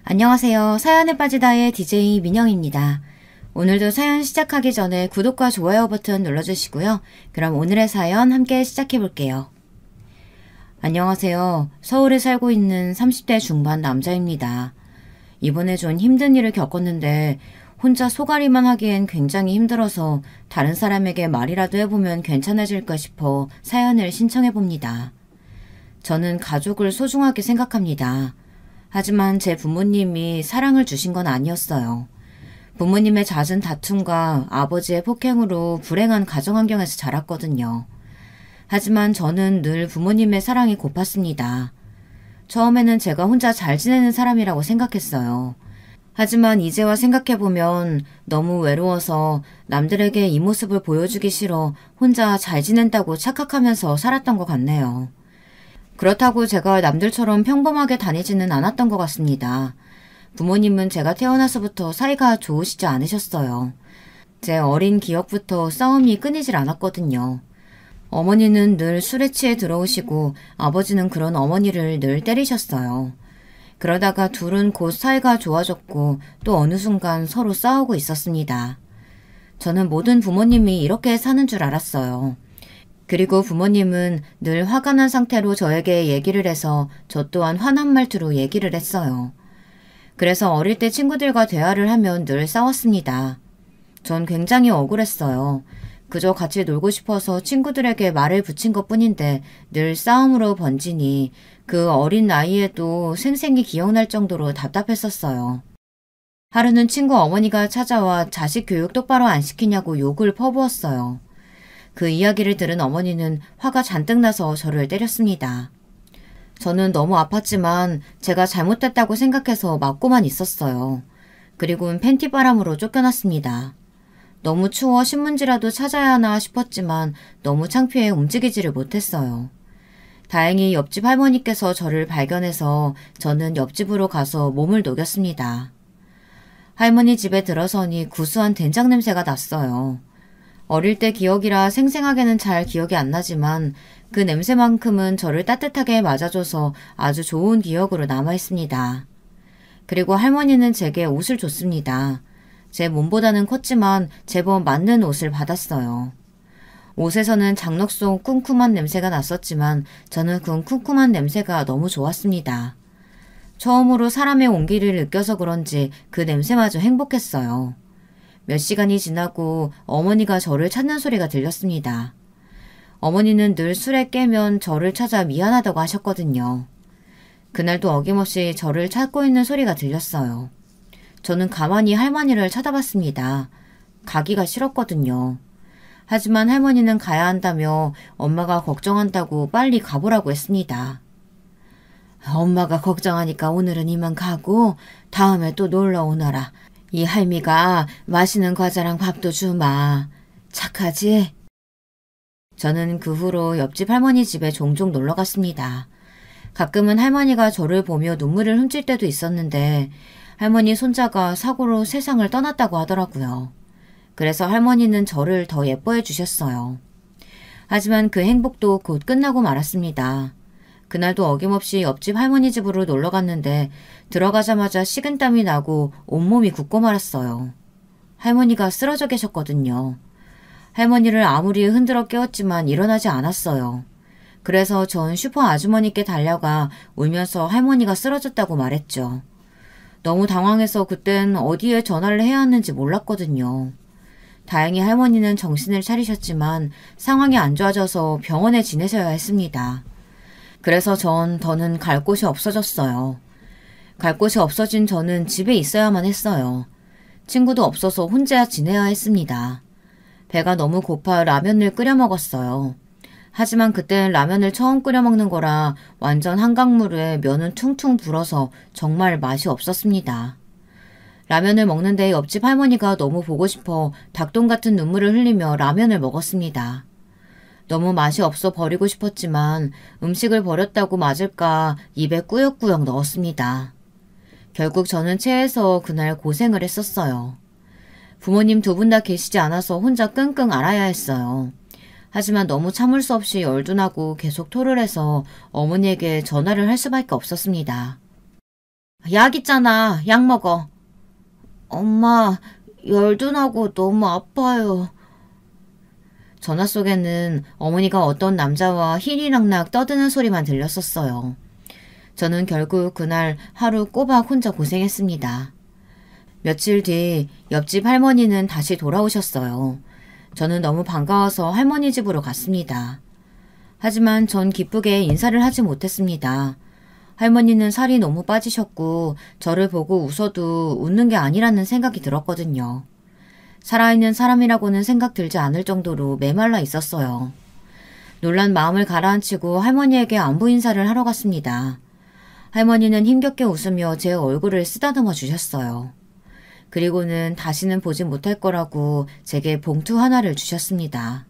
안녕하세요. 사연에 빠지다의 DJ 민영입니다. 오늘도 사연 시작하기 전에 구독과 좋아요 버튼 눌러주시고요. 그럼 오늘의 사연 함께 시작해볼게요. 안녕하세요. 서울에 살고 있는 30대 중반 남자입니다. 이번에 좀 힘든 일을 겪었는데 혼자 소가리만 하기엔 굉장히 힘들어서 다른 사람에게 말이라도 해보면 괜찮아질까 싶어 사연을 신청해봅니다. 저는 가족을 소중하게 생각합니다. 하지만 제 부모님이 사랑을 주신 건 아니었어요. 부모님의 잦은 다툼과 아버지의 폭행으로 불행한 가정환경에서 자랐거든요. 하지만 저는 늘 부모님의 사랑이 고팠습니다. 처음에는 제가 혼자 잘 지내는 사람이라고 생각했어요. 하지만 이제와 생각해보면 너무 외로워서 남들에게 이 모습을 보여주기 싫어 혼자 잘 지낸다고 착각하면서 살았던 것 같네요. 그렇다고 제가 남들처럼 평범하게 다니지는 않았던 것 같습니다. 부모님은 제가 태어나서부터 사이가 좋으시지 않으셨어요. 제 어린 기억부터 싸움이 끊이질 않았거든요. 어머니는 늘 술에 취해 들어오시고 아버지는 그런 어머니를 늘 때리셨어요. 그러다가 둘은 곧 사이가 좋아졌고 또 어느 순간 서로 싸우고 있었습니다. 저는 모든 부모님이 이렇게 사는 줄 알았어요. 그리고 부모님은 늘 화가 난 상태로 저에게 얘기를 해서 저 또한 화난 말투로 얘기를 했어요. 그래서 어릴 때 친구들과 대화를 하면 늘 싸웠습니다. 전 굉장히 억울했어요. 그저 같이 놀고 싶어서 친구들에게 말을 붙인 것뿐인데 늘 싸움으로 번지니 그 어린 나이에도 생생히 기억날 정도로 답답했었어요. 하루는 친구 어머니가 찾아와 자식 교육 똑바로 안 시키냐고 욕을 퍼부었어요. 그 이야기를 들은 어머니는 화가 잔뜩 나서 저를 때렸습니다. 저는 너무 아팠지만 제가 잘못됐다고 생각해서 맞고만 있었어요. 그리고는 팬티바람으로 쫓겨났습니다. 너무 추워 신문지라도 찾아야 하나 싶었지만 너무 창피해 움직이지를 못했어요. 다행히 옆집 할머니께서 저를 발견해서 저는 옆집으로 가서 몸을 녹였습니다. 할머니 집에 들어서니 구수한 된장 냄새가 났어요. 어릴 때 기억이라 생생하게는 잘 기억이 안 나지만 그 냄새만큼은 저를 따뜻하게 맞아줘서 아주 좋은 기억으로 남아있습니다. 그리고 할머니는 제게 옷을 줬습니다. 제 몸보다는 컸지만 제법 맞는 옷을 받았어요. 옷에서는 장록 속 쿰쿰한 냄새가 났었지만 저는 그 쿰쿰한 냄새가 너무 좋았습니다. 처음으로 사람의 온기를 느껴서 그런지 그 냄새마저 행복했어요. 몇 시간이 지나고 어머니가 저를 찾는 소리가 들렸습니다. 어머니는 늘 술에 깨면 저를 찾아 미안하다고 하셨거든요. 그날도 어김없이 저를 찾고 있는 소리가 들렸어요. 저는 가만히 할머니를 쳐다봤습니다. 가기가 싫었거든요. 하지만 할머니는 가야 한다며 엄마가 걱정한다고 빨리 가보라고 했습니다. 엄마가 걱정하니까 오늘은 이만 가고 다음에 또 놀러 오너라. 이 할미가 맛있는 과자랑 밥도 주마. 착하지? 저는 그 후로 옆집 할머니 집에 종종 놀러 갔습니다. 가끔은 할머니가 저를 보며 눈물을 훔칠 때도 있었는데 할머니 손자가 사고로 세상을 떠났다고 하더라고요. 그래서 할머니는 저를 더 예뻐해 주셨어요. 하지만 그 행복도 곧 끝나고 말았습니다. 그날도 어김없이 옆집 할머니 집으로 놀러 갔는데 들어가자마자 식은땀이 나고 온몸이 붓고 말았어요. 할머니가 쓰러져 계셨거든요. 할머니를 아무리 흔들어 깨웠지만 일어나지 않았어요. 그래서 전 슈퍼 아주머니께 달려가 울면서 할머니가 쓰러졌다고 말했죠. 너무 당황해서 그땐 어디에 전화를 해야 하는지 몰랐거든요. 다행히 할머니는 정신을 차리셨지만 상황이 안 좋아져서 병원에 지내셔야 했습니다. 그래서 전 더는 갈 곳이 없어졌어요. 갈 곳이 없어진 저는 집에 있어야만 했어요. 친구도 없어서 혼자 지내야 했습니다. 배가 너무 고파 라면을 끓여 먹었어요. 하지만 그땐 라면을 처음 끓여 먹는 거라 완전 한강물에 면은 퉁퉁 불어서 정말 맛이 없었습니다. 라면을 먹는데 옆집 할머니가 너무 보고 싶어 닭똥 같은 눈물을 흘리며 라면을 먹었습니다. 너무 맛이 없어 버리고 싶었지만 음식을 버렸다고 맞을까 입에 꾸역꾸역 넣었습니다. 결국 저는 체해서 그날 고생을 했었어요. 부모님 두 분 다 계시지 않아서 혼자 끙끙 앓아야 했어요. 하지만 너무 참을 수 없이 열도 나고 계속 토를 해서 어머니에게 전화를 할 수밖에 없었습니다. 약 있잖아. 약 먹어. 엄마, 열도 나고 너무 아파요. 전화 속에는 어머니가 어떤 남자와 희리낙낙 떠드는 소리만 들렸었어요. 저는 결국 그날 하루 꼬박 혼자 고생했습니다. 며칠 뒤 옆집 할머니는 다시 돌아오셨어요. 저는 너무 반가워서 할머니 집으로 갔습니다. 하지만 전 기쁘게 인사를 하지 못했습니다. 할머니는 살이 너무 빠지셨고 저를 보고 웃어도 웃는 게 아니라는 생각이 들었거든요. 살아있는 사람이라고는 생각 들지 않을 정도로 메말라 있었어요. 놀란 마음을 가라앉히고 할머니에게 안부 인사를 하러 갔습니다. 할머니는 힘겹게 웃으며 제 얼굴을 쓰다듬어 주셨어요. 그리고는 다시는 보지 못할 거라고 제게 봉투 하나를 주셨습니다.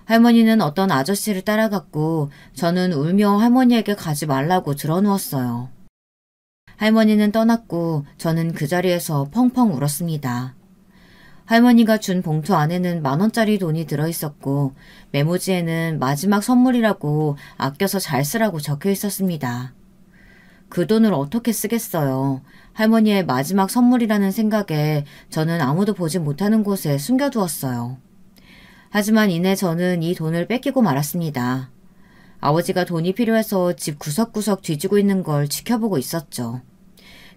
할머니는 어떤 아저씨를 따라갔고 저는 울며 할머니에게 가지 말라고 드러누웠어요. 할머니는 떠났고 저는 그 자리에서 펑펑 울었습니다. 할머니가 준 봉투 안에는 10,000원짜리 돈이 들어있었고 메모지에는 마지막 선물이라고 아껴서 잘 쓰라고 적혀 있었습니다. 그 돈을 어떻게 쓰겠어요. 할머니의 마지막 선물이라는 생각에 저는 아무도 보지 못하는 곳에 숨겨두었어요. 하지만 이내 저는 이 돈을 뺏기고 말았습니다. 아버지가 돈이 필요해서 집 구석구석 뒤지고 있는 걸 지켜보고 있었죠.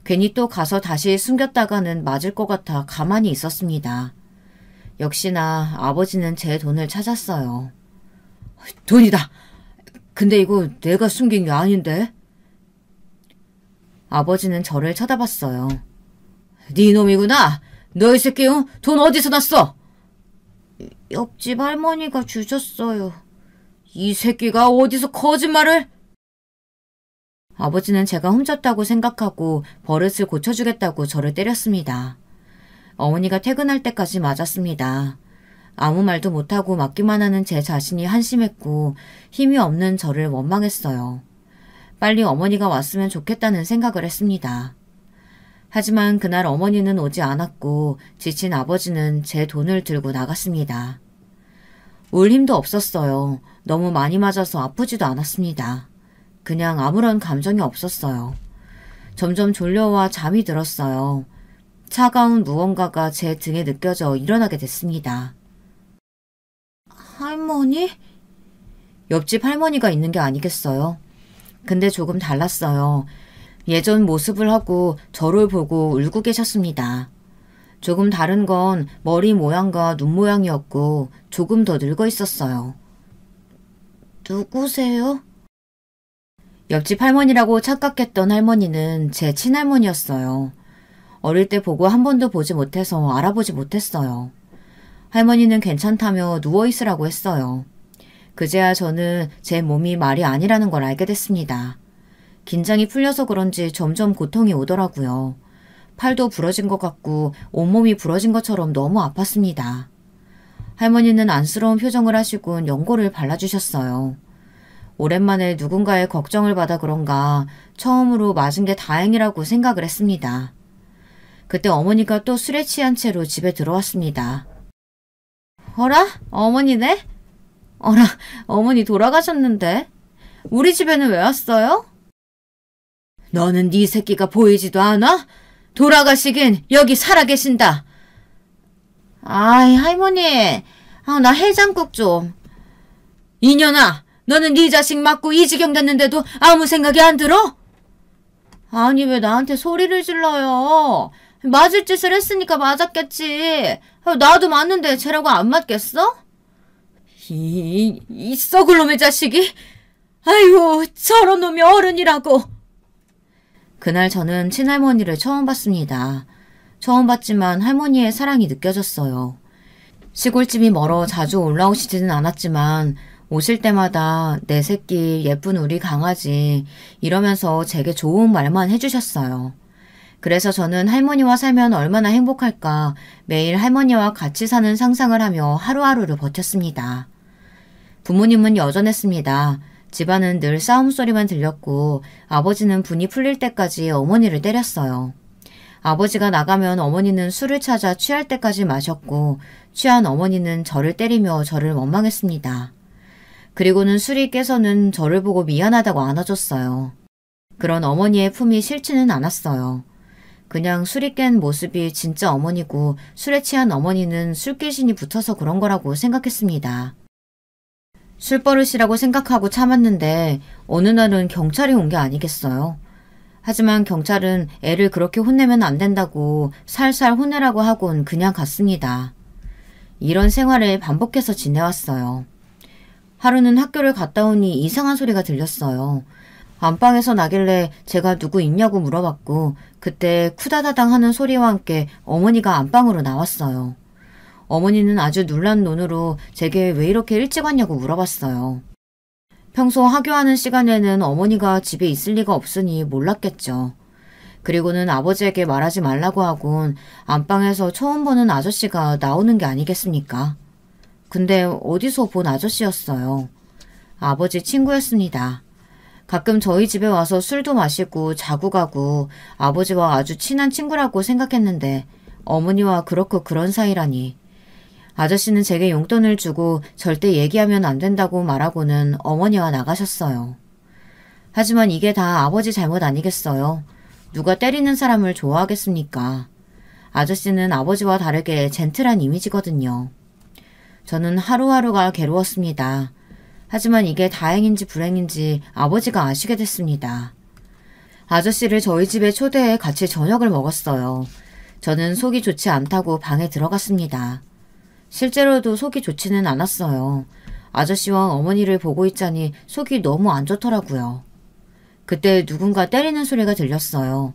괜히 또 가서 다시 숨겼다가는 맞을 것 같아 가만히 있었습니다. 역시나 아버지는 제 돈을 찾았어요. 돈이다! 근데 이거 내가 숨긴 게 아닌데? 아버지는 저를 쳐다봤어요. 네 놈이구나! 너 이 새끼 돈 어디서 났어? 옆집 할머니가 주셨어요. 이 새끼가 어디서 거짓말을? 아버지는 제가 훔쳤다고 생각하고 버릇을 고쳐주겠다고 저를 때렸습니다. 어머니가 퇴근할 때까지 맞았습니다. 아무 말도 못하고 맞기만 하는 제 자신이 한심했고 힘이 없는 저를 원망했어요. 빨리 어머니가 왔으면 좋겠다는 생각을 했습니다. 하지만 그날 어머니는 오지 않았고 지친 아버지는 제 돈을 들고 나갔습니다. 울 힘도 없었어요. 너무 많이 맞아서 아프지도 않았습니다. 그냥 아무런 감정이 없었어요. 점점 졸려와 잠이 들었어요. 차가운 무언가가 제 등에 느껴져 일어나게 됐습니다. 할머니? 옆집 할머니가 있는 게 아니겠어요? 근데 조금 달랐어요. 예전 모습을 하고 저를 보고 울고 계셨습니다. 조금 다른 건 머리 모양과 눈 모양이었고 조금 더 늙어 있었어요. 누구세요? 옆집 할머니라고 착각했던 할머니는 제 친할머니였어요. 어릴 때 보고 한 번도 보지 못해서 알아보지 못했어요. 할머니는 괜찮다며 누워있으라고 했어요. 그제야 저는 제 몸이 말이 아니라는 걸 알게 됐습니다. 긴장이 풀려서 그런지 점점 고통이 오더라고요. 팔도 부러진 것 같고 온몸이 부러진 것처럼 너무 아팠습니다. 할머니는 안쓰러운 표정을 하시곤 연고를 발라주셨어요. 오랜만에 누군가의 걱정을 받아 그런가 처음으로 맞은 게 다행이라고 생각을 했습니다. 그때 어머니가 또 술에 취한 채로 집에 들어왔습니다. 어라? 어머니네? 어라, 어머니 돌아가셨는데? 우리 집에는 왜 왔어요? 너는 네 새끼가 보이지도 않아? 돌아가시긴 여기 살아계신다. 아이 할머니, 나 해장국 좀. 이년아, 너는 네 자식 맞고 이 지경 됐는데도 아무 생각이 안 들어? 아니 왜 나한테 소리를 질러요? 맞을 짓을 했으니까 맞았겠지. 나도 맞는데 쟤라고 안 맞겠어? 이 썩을 놈의 자식이? 아이고 저런 놈이 어른이라고. 그날 저는 친할머니를 처음 봤습니다. 처음 봤지만 할머니의 사랑이 느껴졌어요. 시골집이 멀어 자주 올라오시지는 않았지만 오실 때마다 내 새끼, 예쁜 우리 강아지 이러면서 제게 좋은 말만 해주셨어요. 그래서 저는 할머니와 살면 얼마나 행복할까 매일 할머니와 같이 사는 상상을 하며 하루하루를 버텼습니다. 부모님은 여전했습니다. 집안은 늘 싸움 소리만 들렸고 아버지는 분이 풀릴 때까지 어머니를 때렸어요. 아버지가 나가면 어머니는 술을 찾아 취할 때까지 마셨고 취한 어머니는 저를 때리며 저를 원망했습니다. 그리고는 술이 깨서는 저를 보고 미안하다고 안아줬어요. 그런 어머니의 품이 싫지는 않았어요. 그냥 술이 깬 모습이 진짜 어머니고 술에 취한 어머니는 술귀신이 붙어서 그런 거라고 생각했습니다. 술버릇이라고 생각하고 참았는데 어느 날은 경찰이 온 게 아니겠어요. 하지만 경찰은 애를 그렇게 혼내면 안 된다고 살살 혼내라고 하곤 그냥 갔습니다. 이런 생활을 반복해서 지내왔어요. 하루는 학교를 갔다 오니 이상한 소리가 들렸어요. 안방에서 나길래 제가 누구 있냐고 물어봤고 그때 쿠다다당 하는 소리와 함께 어머니가 안방으로 나왔어요. 어머니는 아주 놀란 눈으로 제게 왜 이렇게 일찍 왔냐고 물어봤어요. 평소 하교하는 시간에는 어머니가 집에 있을 리가 없으니 몰랐겠죠. 그리고는 아버지에게 말하지 말라고 하곤 안방에서 처음 보는 아저씨가 나오는 게 아니겠습니까? 근데 어디서 본 아저씨였어요. 아버지 친구였습니다. 가끔 저희 집에 와서 술도 마시고 자고 가고 아버지와 아주 친한 친구라고 생각했는데 어머니와 그렇고 그런 사이라니. 아저씨는 제게 용돈을 주고 절대 얘기하면 안 된다고 말하고는 어머니와 나가셨어요. 하지만 이게 다 아버지 잘못 아니겠어요? 누가 때리는 사람을 좋아하겠습니까? 아저씨는 아버지와 다르게 젠틀한 이미지거든요. 저는 하루하루가 괴로웠습니다. 하지만 이게 다행인지 불행인지 아버지가 아시게 됐습니다. 아저씨를 저희 집에 초대해 같이 저녁을 먹었어요. 저는 속이 좋지 않다고 방에 들어갔습니다. 실제로도 속이 좋지는 않았어요. 아저씨와 어머니를 보고 있자니 속이 너무 안 좋더라고요. 그때 누군가 때리는 소리가 들렸어요.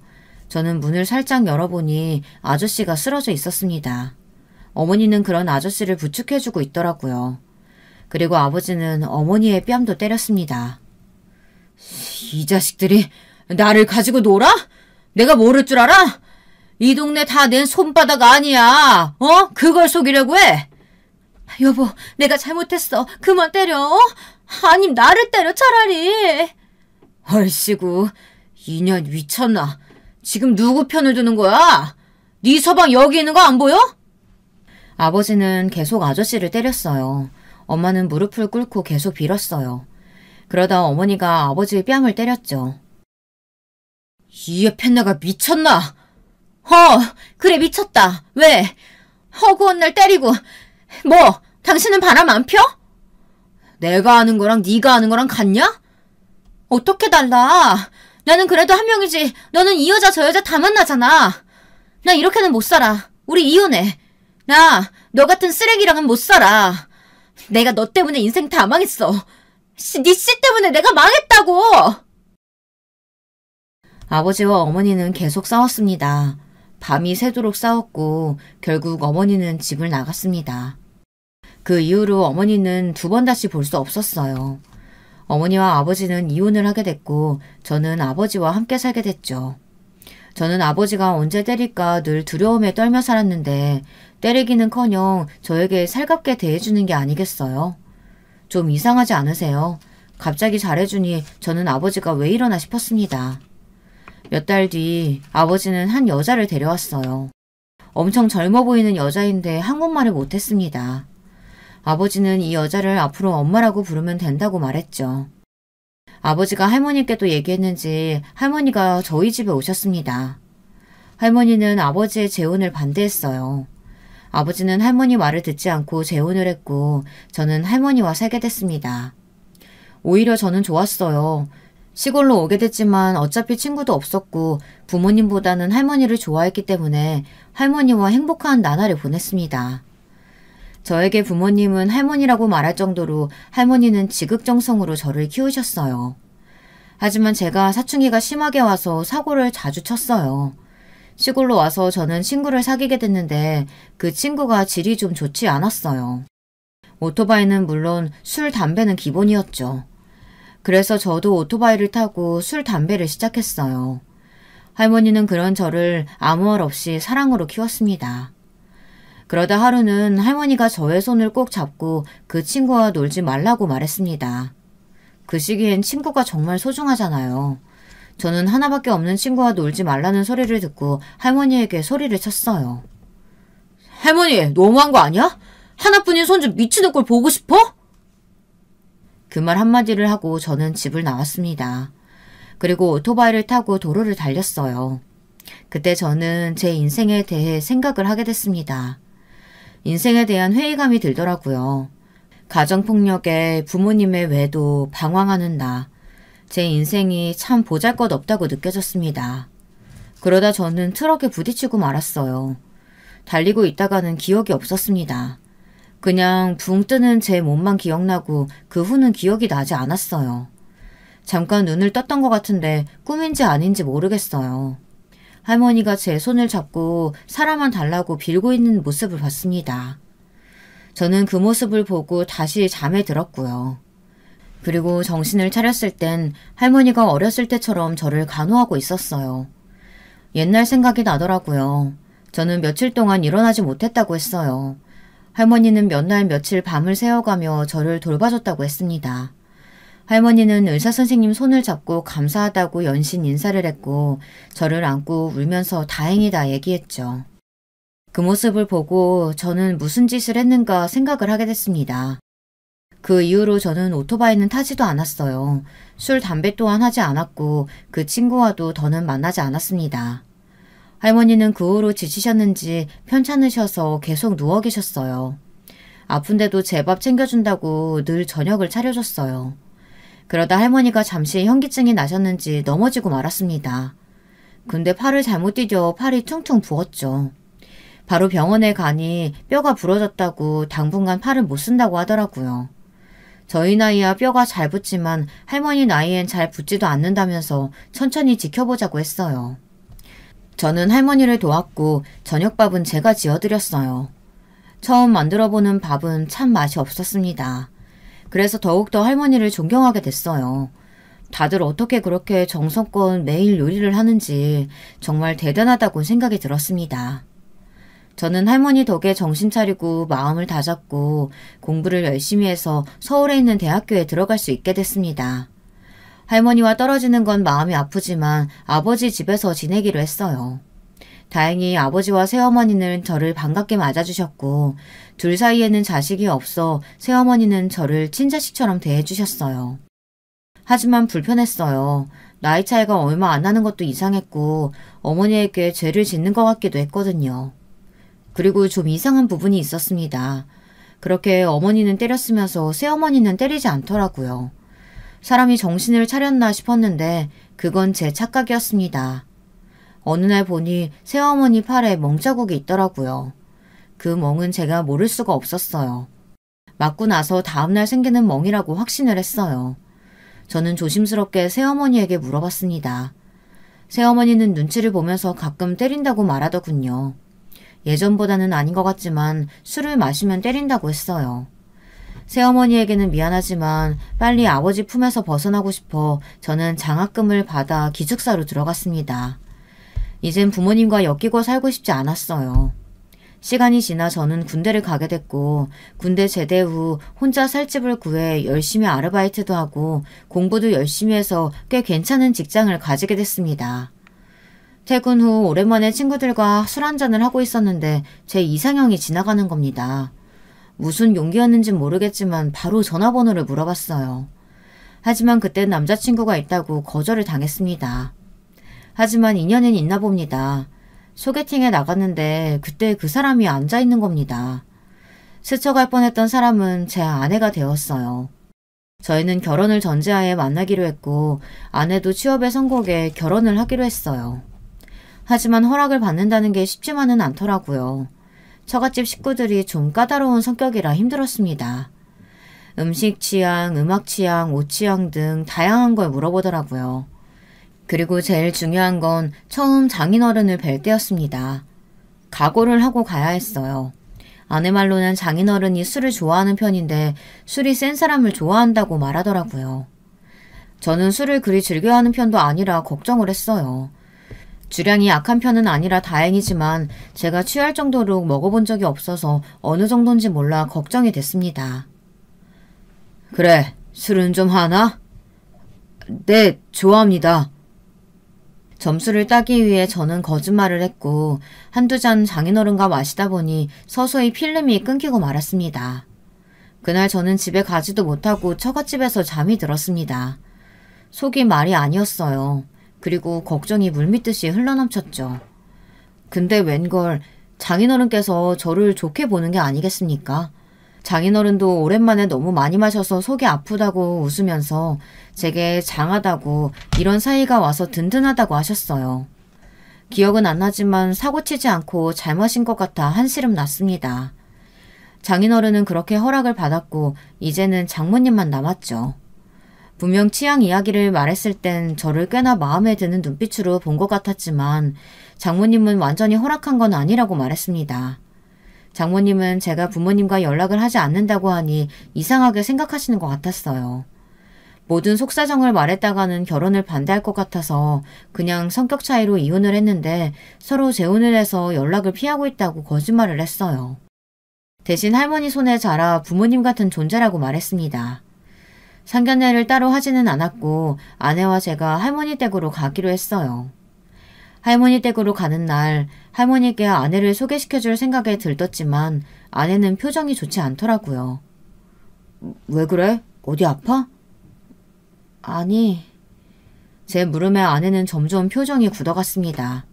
저는 문을 살짝 열어보니 아저씨가 쓰러져 있었습니다. 어머니는 그런 아저씨를 부축해주고 있더라고요. 그리고 아버지는 어머니의 뺨도 때렸습니다. 이 자식들이 나를 가지고 놀아? 내가 모를 줄 알아? 이 동네 다 내 손바닥 아니야. 그걸 속이려고 해? 여보, 내가 잘못했어. 그만 때려. 아님 나를 때려 차라리. 얼씨구, 이년 미쳤나. 지금 누구 편을 드는 거야? 네 서방 여기 있는 거 안 보여? 아버지는 계속 아저씨를 때렸어요. 엄마는 무릎을 꿇고 계속 빌었어요. 그러다 어머니가 아버지의 뺨을 때렸죠. 이 펜나가 미쳤나? 그래 미쳤다. 왜? 허구한 날 때리고 뭐 당신은 바람 안 펴? 내가 아는 거랑 네가 아는 거랑 같냐? 어떻게 달라? 나는 그래도 한 명이지. 너는 이 여자 저 여자 다 만나잖아. 나 이렇게는 못 살아. 우리 이혼해. 나 너 같은 쓰레기랑은 못 살아. 내가 너 때문에 인생 다 망했어. 네 씨 때문에 내가 망했다고. 아버지와 어머니는 계속 싸웠습니다. 밤이 새도록 싸웠고 결국 어머니는 집을 나갔습니다. 그 이후로 어머니는 두 번 다시 볼 수 없었어요. 어머니와 아버지는 이혼을 하게 됐고 저는 아버지와 함께 살게 됐죠. 저는 아버지가 언제 때릴까 늘 두려움에 떨며 살았는데 때리기는커녕 저에게 살갑게 대해주는 게 아니겠어요? 좀 이상하지 않으세요? 갑자기 잘해주니 저는 아버지가 왜 이러나 싶었습니다. 몇 달 뒤 아버지는 한 여자를 데려왔어요. 엄청 젊어 보이는 여자인데 한국말을 못했습니다. 아버지는 이 여자를 앞으로 엄마라고 부르면 된다고 말했죠. 아버지가 할머니께도 얘기했는지 할머니가 저희 집에 오셨습니다. 할머니는 아버지의 재혼을 반대했어요. 아버지는 할머니 말을 듣지 않고 재혼을 했고 저는 할머니와 살게 됐습니다. 오히려 저는 좋았어요. 시골로 오게 됐지만 어차피 친구도 없었고 부모님보다는 할머니를 좋아했기 때문에 할머니와 행복한 나날을 보냈습니다. 저에게 부모님은 할머니라고 말할 정도로 할머니는 지극정성으로 저를 키우셨어요. 하지만 제가 사춘기가 심하게 와서 사고를 자주 쳤어요. 시골로 와서 저는 친구를 사귀게 됐는데 그 친구가 질이 좀 좋지 않았어요. 오토바이는 물론 술, 담배는 기본이었죠. 그래서 저도 오토바이를 타고 술, 담배를 시작했어요. 할머니는 그런 저를 아무 말 없이 사랑으로 키웠습니다. 그러다 하루는 할머니가 저의 손을 꼭 잡고 그 친구와 놀지 말라고 말했습니다. 그 시기엔 친구가 정말 소중하잖아요. 저는 하나밖에 없는 친구와 놀지 말라는 소리를 듣고 할머니에게 소리를 쳤어요. 할머니, 너무한 거 아니야? 하나뿐인 손주 미치는 꼴 보고 싶어? 그 말 한마디를 하고 저는 집을 나왔습니다. 그리고 오토바이를 타고 도로를 달렸어요. 그때 저는 제 인생에 대해 생각을 하게 됐습니다. 인생에 대한 회의감이 들더라고요. 가정폭력에 부모님의 외도, 방황하는 나, 제 인생이 참 보잘것없다고 느껴졌습니다. 그러다 저는 트럭에 부딪히고 말았어요. 달리고 있다가는 기억이 없었습니다. 그냥 붕 뜨는 제 몸만 기억나고 그 후는 기억이 나지 않았어요. 잠깐 눈을 떴던 것 같은데 꿈인지 아닌지 모르겠어요. 할머니가 제 손을 잡고 사람만 달라고 빌고 있는 모습을 봤습니다. 저는 그 모습을 보고 다시 잠에 들었고요. 그리고 정신을 차렸을 땐 할머니가 어렸을 때처럼 저를 간호하고 있었어요. 옛날 생각이 나더라고요. 저는 며칠 동안 일어나지 못했다고 했어요. 할머니는 몇 날 며칠 밤을 새워가며 저를 돌봐줬다고 했습니다. 할머니는 의사선생님 손을 잡고 감사하다고 연신 인사를 했고 저를 안고 울면서 다행이다 얘기했죠. 그 모습을 보고 저는 무슨 짓을 했는가 생각을 하게 됐습니다. 그 이후로 저는 오토바이는 타지도 않았어요. 술, 담배 또한 하지 않았고 그 친구와도 더는 만나지 않았습니다. 할머니는 그 후로 지치셨는지 편찮으셔서 계속 누워 계셨어요. 아픈데도 제 밥 챙겨준다고 늘 저녁을 차려줬어요. 그러다 할머니가 잠시 현기증이 나셨는지 넘어지고 말았습니다. 근데 팔을 잘못 디뎌 팔이 퉁퉁 부었죠. 바로 병원에 가니 뼈가 부러졌다고 당분간 팔을 못 쓴다고 하더라고요. 저희 나이야 뼈가 잘 붙지만 할머니 나이엔 잘 붙지도 않는다면서 천천히 지켜보자고 했어요. 저는 할머니를 도왔고 저녁밥은 제가 지어드렸어요. 처음 만들어보는 밥은 참 맛이 없었습니다. 그래서 더욱더 할머니를 존경하게 됐어요. 다들 어떻게 그렇게 정성껏 매일 요리를 하는지 정말 대단하다고 생각이 들었습니다. 저는 할머니 덕에 정신 차리고 마음을 다잡고 공부를 열심히 해서 서울에 있는 대학교에 들어갈 수 있게 됐습니다. 할머니와 떨어지는 건 마음이 아프지만 아버지 집에서 지내기로 했어요. 다행히 아버지와 새어머니는 저를 반갑게 맞아주셨고 둘 사이에는 자식이 없어 새어머니는 저를 친자식처럼 대해주셨어요. 하지만 불편했어요. 나이 차이가 얼마 안 나는 것도 이상했고 어머니에게 죄를 짓는 것 같기도 했거든요. 그리고 좀 이상한 부분이 있었습니다. 그렇게 어머니는 때렸으면서 새어머니는 때리지 않더라고요. 사람이 정신을 차렸나 싶었는데 그건 제 착각이었습니다. 어느 날 보니 새어머니 팔에 멍자국이 있더라고요. 그 멍은 제가 모를 수가 없었어요. 맞고 나서 다음날 생기는 멍이라고 확신을 했어요. 저는 조심스럽게 새어머니에게 물어봤습니다. 새어머니는 눈치를 보면서 가끔 때린다고 말하더군요. 예전보다는 아닌 것 같지만 술을 마시면 때린다고 했어요. 새어머니에게는 미안하지만 빨리 아버지 품에서 벗어나고 싶어 저는 장학금을 받아 기숙사로 들어갔습니다. 이젠 부모님과 엮이고 살고 싶지 않았어요. 시간이 지나 저는 군대를 가게 됐고 군대 제대 후 혼자 살 집을 구해 열심히 아르바이트도 하고 공부도 열심히 해서 꽤 괜찮은 직장을 가지게 됐습니다. 퇴근 후 오랜만에 친구들과 술 한잔을 하고 있었는데 제 이상형이 지나가는 겁니다. 무슨 용기였는진 모르겠지만 바로 전화번호를 물어봤어요. 하지만 그땐 남자친구가 있다고 거절을 당했습니다. 하지만 인연은 있나 봅니다. 소개팅에 나갔는데 그때 그 사람이 앉아있는 겁니다. 스쳐갈 뻔했던 사람은 제 아내가 되었어요. 저희는 결혼을 전제하에 만나기로 했고 아내도 취업에 성공해 결혼을 하기로 했어요. 하지만 허락을 받는다는 게 쉽지만은 않더라고요. 처갓집 식구들이 좀 까다로운 성격이라 힘들었습니다. 음식 취향, 음악 취향, 옷 취향 등 다양한 걸 물어보더라고요. 그리고 제일 중요한 건 처음 장인어른을 뵐 때였습니다. 각오를 하고 가야 했어요. 아내 말로는 장인어른이 술을 좋아하는 편인데 술이 센 사람을 좋아한다고 말하더라고요. 저는 술을 그리 즐겨하는 편도 아니라 걱정을 했어요. 주량이 약한 편은 아니라 다행이지만 제가 취할 정도로 먹어본 적이 없어서 어느 정도인지 몰라 걱정이 됐습니다. 그래, 술은 좀 하나? 네, 좋아합니다. 점수를 따기 위해 저는 거짓말을 했고 한두 잔 장인어른과 마시다 보니 서서히 필름이 끊기고 말았습니다. 그날 저는 집에 가지도 못하고 처갓집에서 잠이 들었습니다. 속이 말이 아니었어요. 그리고 걱정이 물밀듯이 흘러넘쳤죠. 근데 웬걸 장인어른께서 저를 좋게 보는 게 아니겠습니까? 장인어른도 오랜만에 너무 많이 마셔서 속이 아프다고 웃으면서 제게 장하다고 이런 사이가 와서 든든하다고 하셨어요. 기억은 안 나지만 사고치지 않고 잘 마신 것 같아 한시름 났습니다. 장인어른은 그렇게 허락을 받았고 이제는 장모님만 남았죠. 분명 취향 이야기를 말했을 땐 저를 꽤나 마음에 드는 눈빛으로 본 것 같았지만 장모님은 완전히 허락한 건 아니라고 말했습니다. 장모님은 제가 부모님과 연락을 하지 않는다고 하니 이상하게 생각하시는 것 같았어요. 모든 속사정을 말했다가는 결혼을 반대할 것 같아서 그냥 성격 차이로 이혼을 했는데 서로 재혼을 해서 연락을 피하고 있다고 거짓말을 했어요. 대신 할머니 손에 자라 부모님 같은 존재라고 말했습니다. 상견례를 따로 하지는 않았고 아내와 제가 할머니 댁으로 가기로 했어요. 할머니 댁으로 가는 날 할머니께 아내를 소개시켜줄 생각에 들떴지만 아내는 표정이 좋지 않더라고요. 왜 그래? 어디 아파? 아니, 제 물음에 아내는 점점 표정이 굳어갔습니다.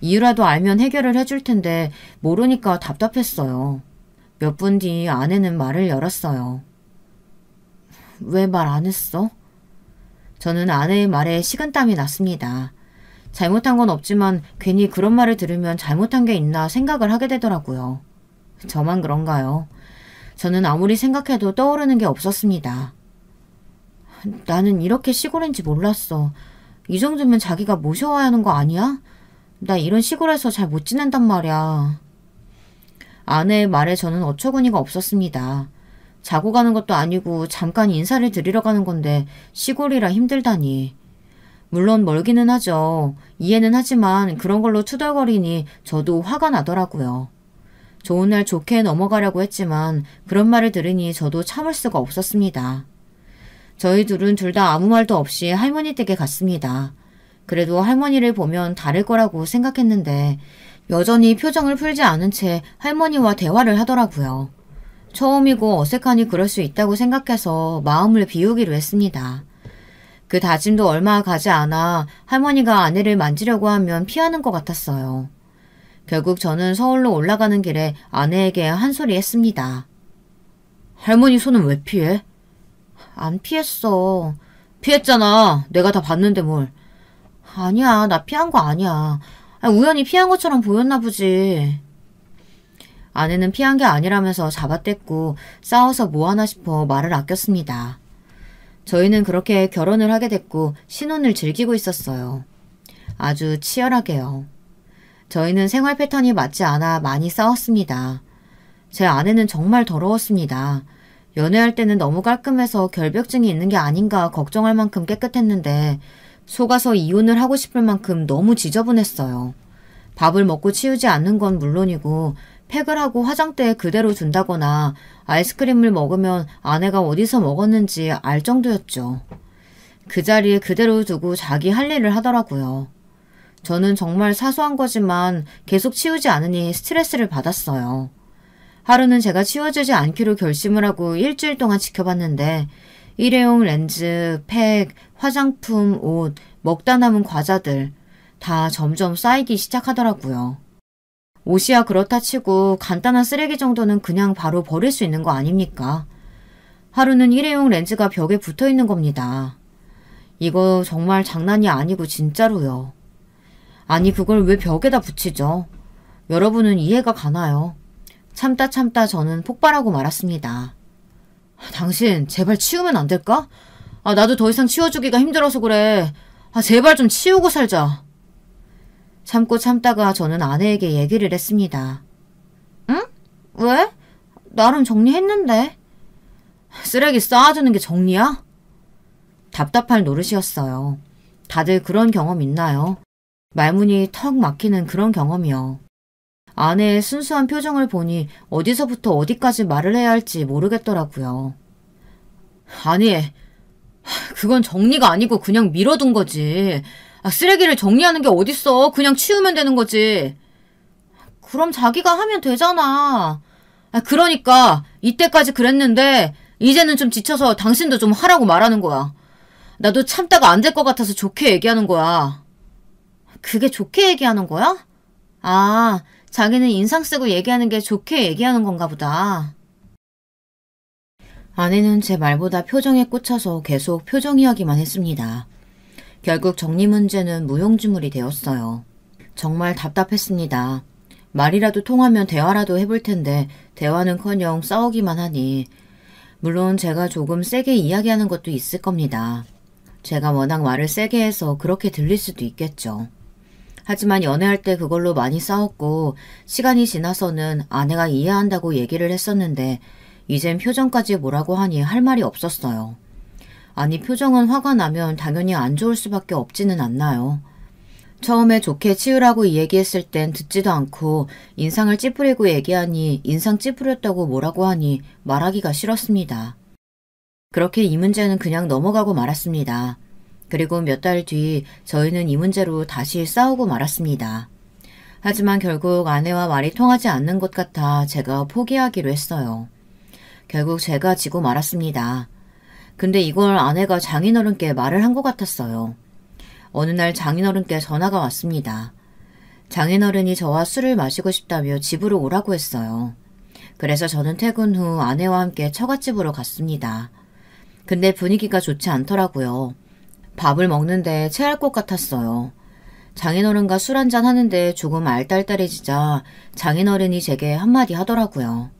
이유라도 알면 해결을 해줄 텐데 모르니까 답답했어요. 몇 분 뒤 아내는 말을 열었어요. 왜 말 안 했어? 저는 아내의 말에 식은땀이 났습니다. 잘못한 건 없지만 괜히 그런 말을 들으면 잘못한 게 있나 생각을 하게 되더라고요. 저만 그런가요? 저는 아무리 생각해도 떠오르는 게 없었습니다. 나는 이렇게 시골인지 몰랐어. 이 정도면 자기가 모셔와야 하는 거 아니야? 나 이런 시골에서 잘 못 지낸단 말이야. 아내의 말에 저는 어처구니가 없었습니다. 자고 가는 것도 아니고 잠깐 인사를 드리러 가는 건데 시골이라 힘들다니. 물론 멀기는 하죠. 이해는 하지만 그런 걸로 투덜거리니 저도 화가 나더라고요. 좋은 날 좋게 넘어가려고 했지만 그런 말을 들으니 저도 참을 수가 없었습니다. 저희 둘은 둘 다 아무 말도 없이 할머니 댁에 갔습니다. 그래도 할머니를 보면 다를 거라고 생각했는데 여전히 표정을 풀지 않은 채 할머니와 대화를 하더라고요. 처음이고 어색하니 그럴 수 있다고 생각해서 마음을 비우기로 했습니다. 그 다짐도 얼마 가지 않아 할머니가 아내를 만지려고 하면 피하는 것 같았어요. 결국 저는 서울로 올라가는 길에 아내에게 한 소리 했습니다. 할머니 손은 왜 피해? 안 피했어. 피했잖아. 내가 다 봤는데 뭘. 아니야, 나 피한 거 아니야. 우연히 피한 것처럼 보였나 보지. 아내는 피한 게 아니라면서 잡아댔고 싸워서 뭐하나 싶어 말을 아꼈습니다. 저희는 그렇게 결혼을 하게 됐고 신혼을 즐기고 있었어요. 아주 치열하게요. 저희는 생활 패턴이 맞지 않아 많이 싸웠습니다. 제 아내는 정말 더러웠습니다. 연애할 때는 너무 깔끔해서 결벽증이 있는 게 아닌가 걱정할 만큼 깨끗했는데 속아서 이혼을 하고 싶을 만큼 너무 지저분했어요. 밥을 먹고 치우지 않는 건 물론이고 팩을 하고 화장대에 그대로 둔다거나 아이스크림을 먹으면 아내가 어디서 먹었는지 알 정도였죠. 그 자리에 그대로 두고 자기 할 일을 하더라고요. 저는 정말 사소한 거지만 계속 치우지 않으니 스트레스를 받았어요. 하루는 제가 치워주지 않기로 결심을 하고 일주일 동안 지켜봤는데 일회용 렌즈, 팩, 화장품, 옷, 먹다 남은 과자들 다 점점 쌓이기 시작하더라고요. 옷이야 그렇다 치고 간단한 쓰레기 정도는 그냥 바로 버릴 수 있는 거 아닙니까? 하루는 일회용 렌즈가 벽에 붙어 있는 겁니다. 이거 정말 장난이 아니고 진짜로요. 아니 그걸 왜 벽에다 붙이죠? 여러분은 이해가 가나요? 참다 저는 폭발하고 말았습니다. 당신 제발 치우면 안 될까? 나도 더 이상 치워주기가 힘들어서 그래. 제발 좀 치우고 살자. 참고 참다가 저는 아내에게 얘기를 했습니다. 응? 왜? 나름 정리했는데. 쓰레기 쌓아두는 게 정리야? 답답할 노릇이었어요. 다들 그런 경험 있나요? 말문이 턱 막히는 그런 경험이요. 아내의 순수한 표정을 보니 어디서부터 어디까지 말을 해야 할지 모르겠더라고요. 아니, 그건 정리가 아니고 그냥 밀어둔 거지. 쓰레기를 정리하는 게 어딨어. 그냥 치우면 되는 거지. 그럼 자기가 하면 되잖아. 그러니까 이때까지 그랬는데 이제는 좀 지쳐서 당신도 좀 하라고 말하는 거야. 나도 참다가 안 될 것 같아서 좋게 얘기하는 거야. 그게 좋게 얘기하는 거야? 아, 자기는 인상 쓰고 얘기하는 게 좋게 얘기하는 건가 보다. 아내는 제 말보다 표정에 꽂혀서 계속 표정 이야기만 했습니다. 결국 정리 문제는 무용지물이 되었어요. 정말 답답했습니다. 말이라도 통하면 대화라도 해볼 텐데 대화는커녕 싸우기만 하니 물론 제가 조금 세게 이야기하는 것도 있을 겁니다. 제가 워낙 말을 세게 해서 그렇게 들릴 수도 있겠죠. 하지만 연애할 때 그걸로 많이 싸웠고 시간이 지나서는 아내가 이해한다고 얘기를 했었는데 이젠 표정까지 뭐라고 하니 할 말이 없었어요. 아니 표정은 화가 나면 당연히 안 좋을 수밖에 없지는 않나요. 처음에 좋게 치우라고 얘기했을 땐 듣지도 않고 인상을 찌푸리고 얘기하니 인상 찌푸렸다고 뭐라고 하니 말하기가 싫었습니다. 그렇게 이 문제는 그냥 넘어가고 말았습니다. 그리고 몇 달 뒤 저희는 이 문제로 다시 싸우고 말았습니다. 하지만 결국 아내와 말이 통하지 않는 것 같아 제가 포기하기로 했어요. 결국 제가 지고 말았습니다. 근데 이걸 아내가 장인어른께 말을 한 것 같았어요. 어느 날 장인어른께 전화가 왔습니다. 장인어른이 저와 술을 마시고 싶다며 집으로 오라고 했어요. 그래서 저는 퇴근 후 아내와 함께 처갓집으로 갔습니다. 근데 분위기가 좋지 않더라고요. 밥을 먹는데 체할 것 같았어요. 장인어른과 술 한잔 하는데 조금 알딸딸해지자 장인어른이 제게 한마디 하더라고요.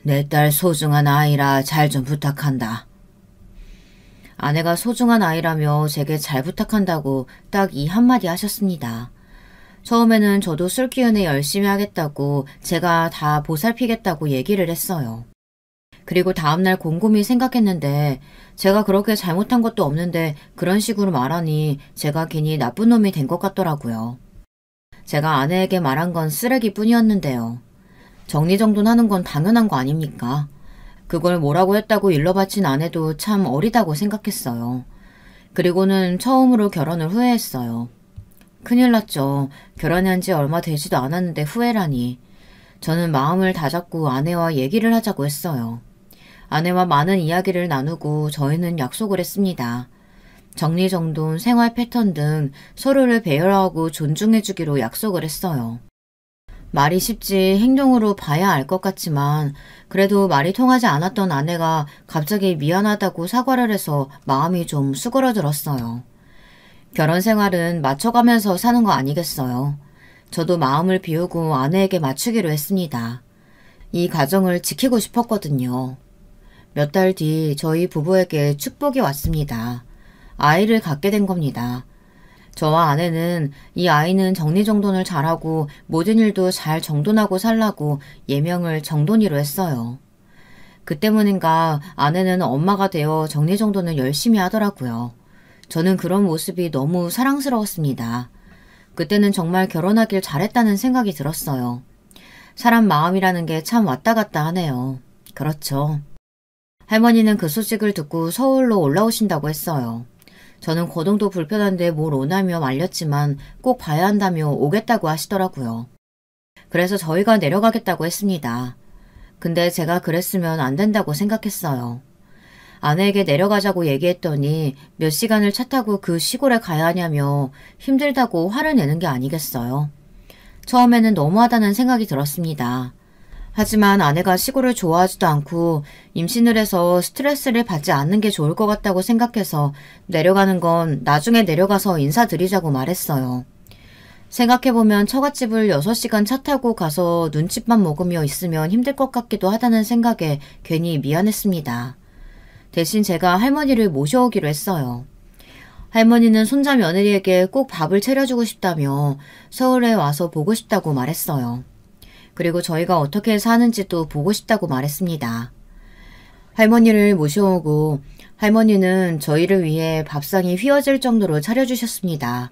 내 딸 소중한 아이라 잘 좀 부탁한다. 아내가 소중한 아이라며 제게 잘 부탁한다고 딱 이 한마디 하셨습니다. 처음에는 저도 술 기운에 열심히 하겠다고 제가 다 보살피겠다고 얘기를 했어요. 그리고 다음날 곰곰이 생각했는데 제가 그렇게 잘못한 것도 없는데 그런 식으로 말하니 제가 괜히 나쁜 놈이 된 것 같더라고요. 제가 아내에게 말한 건 쓰레기뿐이었는데요. 정리정돈하는 건 당연한 거 아닙니까? 그걸 뭐라고 했다고 일러바친 아내도 참 어리다고 생각했어요. 그리고는 처음으로 결혼을 후회했어요. 큰일 났죠. 결혼한 지 얼마 되지도 않았는데 후회라니. 저는 마음을 다잡고 아내와 얘기를 하자고 했어요. 아내와 많은 이야기를 나누고 저희는 약속을 했습니다. 정리정돈, 생활 패턴 등 서로를 배려하고 존중해주기로 약속을 했어요. 말이 쉽지 행동으로 봐야 알 것 같지만 그래도 말이 통하지 않았던 아내가 갑자기 미안하다고 사과를 해서 마음이 좀 수그러들었어요. 결혼 생활은 맞춰가면서 사는 거 아니겠어요. 저도 마음을 비우고 아내에게 맞추기로 했습니다. 이 가정을 지키고 싶었거든요. 몇 달 뒤 저희 부부에게 축복이 왔습니다. 아이를 갖게 된 겁니다. 저와 아내는 이 아이는 정리정돈을 잘하고 모든 일도 잘 정돈하고 살라고 예명을 정돈이로 했어요. 그 때문인가 아내는 엄마가 되어 정리정돈을 열심히 하더라고요. 저는 그런 모습이 너무 사랑스러웠습니다. 그때는 정말 결혼하길 잘했다는 생각이 들었어요. 사람 마음이라는 게 참 왔다 갔다 하네요. 그렇죠. 할머니는 그 소식을 듣고 서울로 올라오신다고 했어요. 저는 거동도 불편한데 뭘 오나며 말렸지만 꼭 봐야 한다며 오겠다고 하시더라고요. 그래서 저희가 내려가겠다고 했습니다. 근데 제가 그랬으면 안 된다고 생각했어요. 아내에게 내려가자고 얘기했더니 몇 시간을 차 타고 그 시골에 가야 하냐며 힘들다고 화를 내는 게 아니겠어요. 처음에는 너무하다는 생각이 들었습니다. 하지만 아내가 시골을 좋아하지도 않고 임신을 해서 스트레스를 받지 않는 게 좋을 것 같다고 생각해서 내려가는 건 나중에 내려가서 인사드리자고 말했어요. 생각해보면 처갓집을 6시간 차 타고 가서 눈칫밥 먹으며 있으면 힘들 것 같기도 하다는 생각에 괜히 미안했습니다. 대신 제가 할머니를 모셔오기로 했어요. 할머니는 손자 며느리에게 꼭 밥을 차려주고 싶다며 서울에 와서 보고 싶다고 말했어요. 그리고 저희가 어떻게 사는지도 보고 싶다고 말했습니다. 할머니를 모셔오고 할머니는 저희를 위해 밥상이 휘어질 정도로 차려주셨습니다.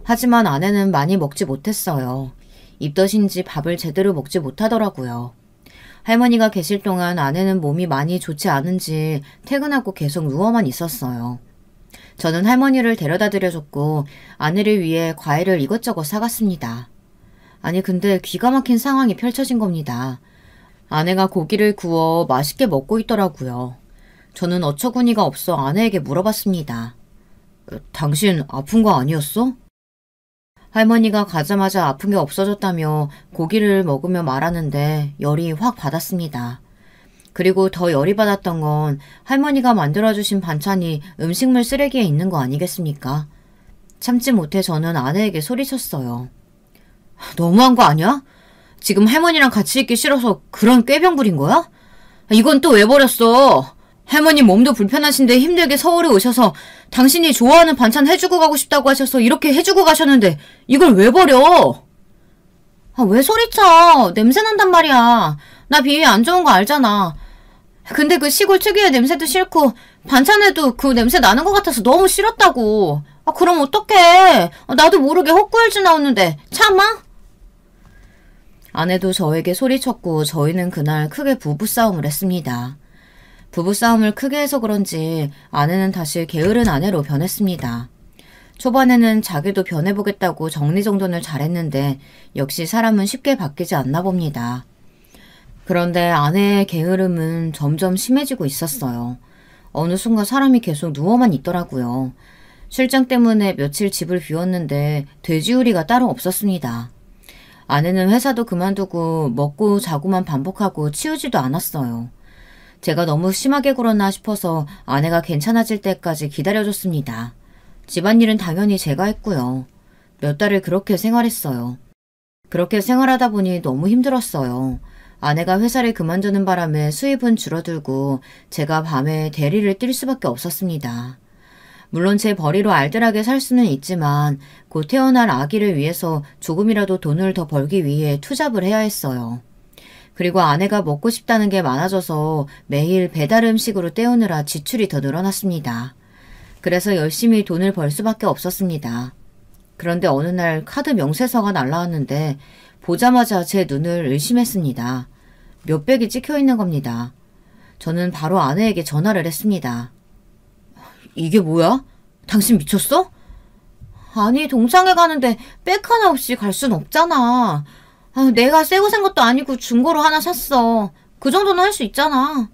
하지만 아내는 많이 먹지 못했어요. 입덧인지 밥을 제대로 먹지 못하더라고요. 할머니가 계실 동안 아내는 몸이 많이 좋지 않은지 퇴근하고 계속 누워만 있었어요. 저는 할머니를 데려다 드려줬고 아내를 위해 과일을 이것저것 사갔습니다. 아니 근데 기가 막힌 상황이 펼쳐진 겁니다. 아내가 고기를 구워 맛있게 먹고 있더라고요. 저는 어처구니가 없어 아내에게 물어봤습니다. 당신 아픈 거 아니었어? 할머니가 가자마자 아픈 게 없어졌다며 고기를 먹으며 말하는데 열이 확 받았습니다. 그리고 더 열이 받았던 건 할머니가 만들어주신 반찬이 음식물 쓰레기에 있는 거 아니겠습니까? 참지 못해 저는 아내에게 소리쳤어요. 너무한 거 아니야? 지금 할머니랑 같이 있기 싫어서 그런 꾀병 부린 거야? 이건 또 왜 버렸어? 할머니 몸도 불편하신데 힘들게 서울에 오셔서 당신이 좋아하는 반찬 해주고 가고 싶다고 하셔서 이렇게 해주고 가셨는데 이걸 왜 버려? 왜 소리쳐? 냄새 난단 말이야. 나 비위 안 좋은 거 알잖아. 근데 그 시골 특유의 냄새도 싫고 반찬에도 그 냄새 나는 것 같아서 너무 싫었다고. 그럼 어떡해. 나도 모르게 헛구일지 나오는데 참아? 아내도 저에게 소리쳤고 저희는 그날 크게 부부싸움을 했습니다. 부부싸움을 크게 해서 그런지 아내는 다시 게으른 아내로 변했습니다. 초반에는 자기도 변해보겠다고 정리정돈을 잘했는데 역시 사람은 쉽게 바뀌지 않나 봅니다. 그런데 아내의 게으름은 점점 심해지고 있었어요. 어느 순간 사람이 계속 누워만 있더라고요. 출장 때문에 며칠 집을 비웠는데 돼지우리가 따로 없었습니다. 아내는 회사도 그만두고 먹고 자고만 반복하고 치우지도 않았어요. 제가 너무 심하게 굴었나 싶어서 아내가 괜찮아질 때까지 기다려줬습니다. 집안일은 당연히 제가 했고요. 몇 달을 그렇게 생활했어요. 그렇게 생활하다 보니 너무 힘들었어요. 아내가 회사를 그만두는 바람에 수입은 줄어들고 제가 밤에 대리를 뛸 수밖에 없었습니다. 물론 제 벌이로 알뜰하게 살 수는 있지만 곧 태어날 아기를 위해서 조금이라도 돈을 더 벌기 위해 투잡을 해야 했어요. 그리고 아내가 먹고 싶다는 게 많아져서 매일 배달 음식으로 때우느라 지출이 더 늘어났습니다. 그래서 열심히 돈을 벌 수밖에 없었습니다. 그런데 어느 날 카드 명세서가 날라왔는데 보자마자 제 눈을 의심했습니다. 몇백이 찍혀있는 겁니다. 저는 바로 아내에게 전화를 했습니다. 이게 뭐야? 당신 미쳤어? 아니 동창회 가는데 백 하나 없이 갈 순 없잖아. 내가 새거 산 것도 아니고 중고로 하나 샀어. 그 정도는 할 수 있잖아.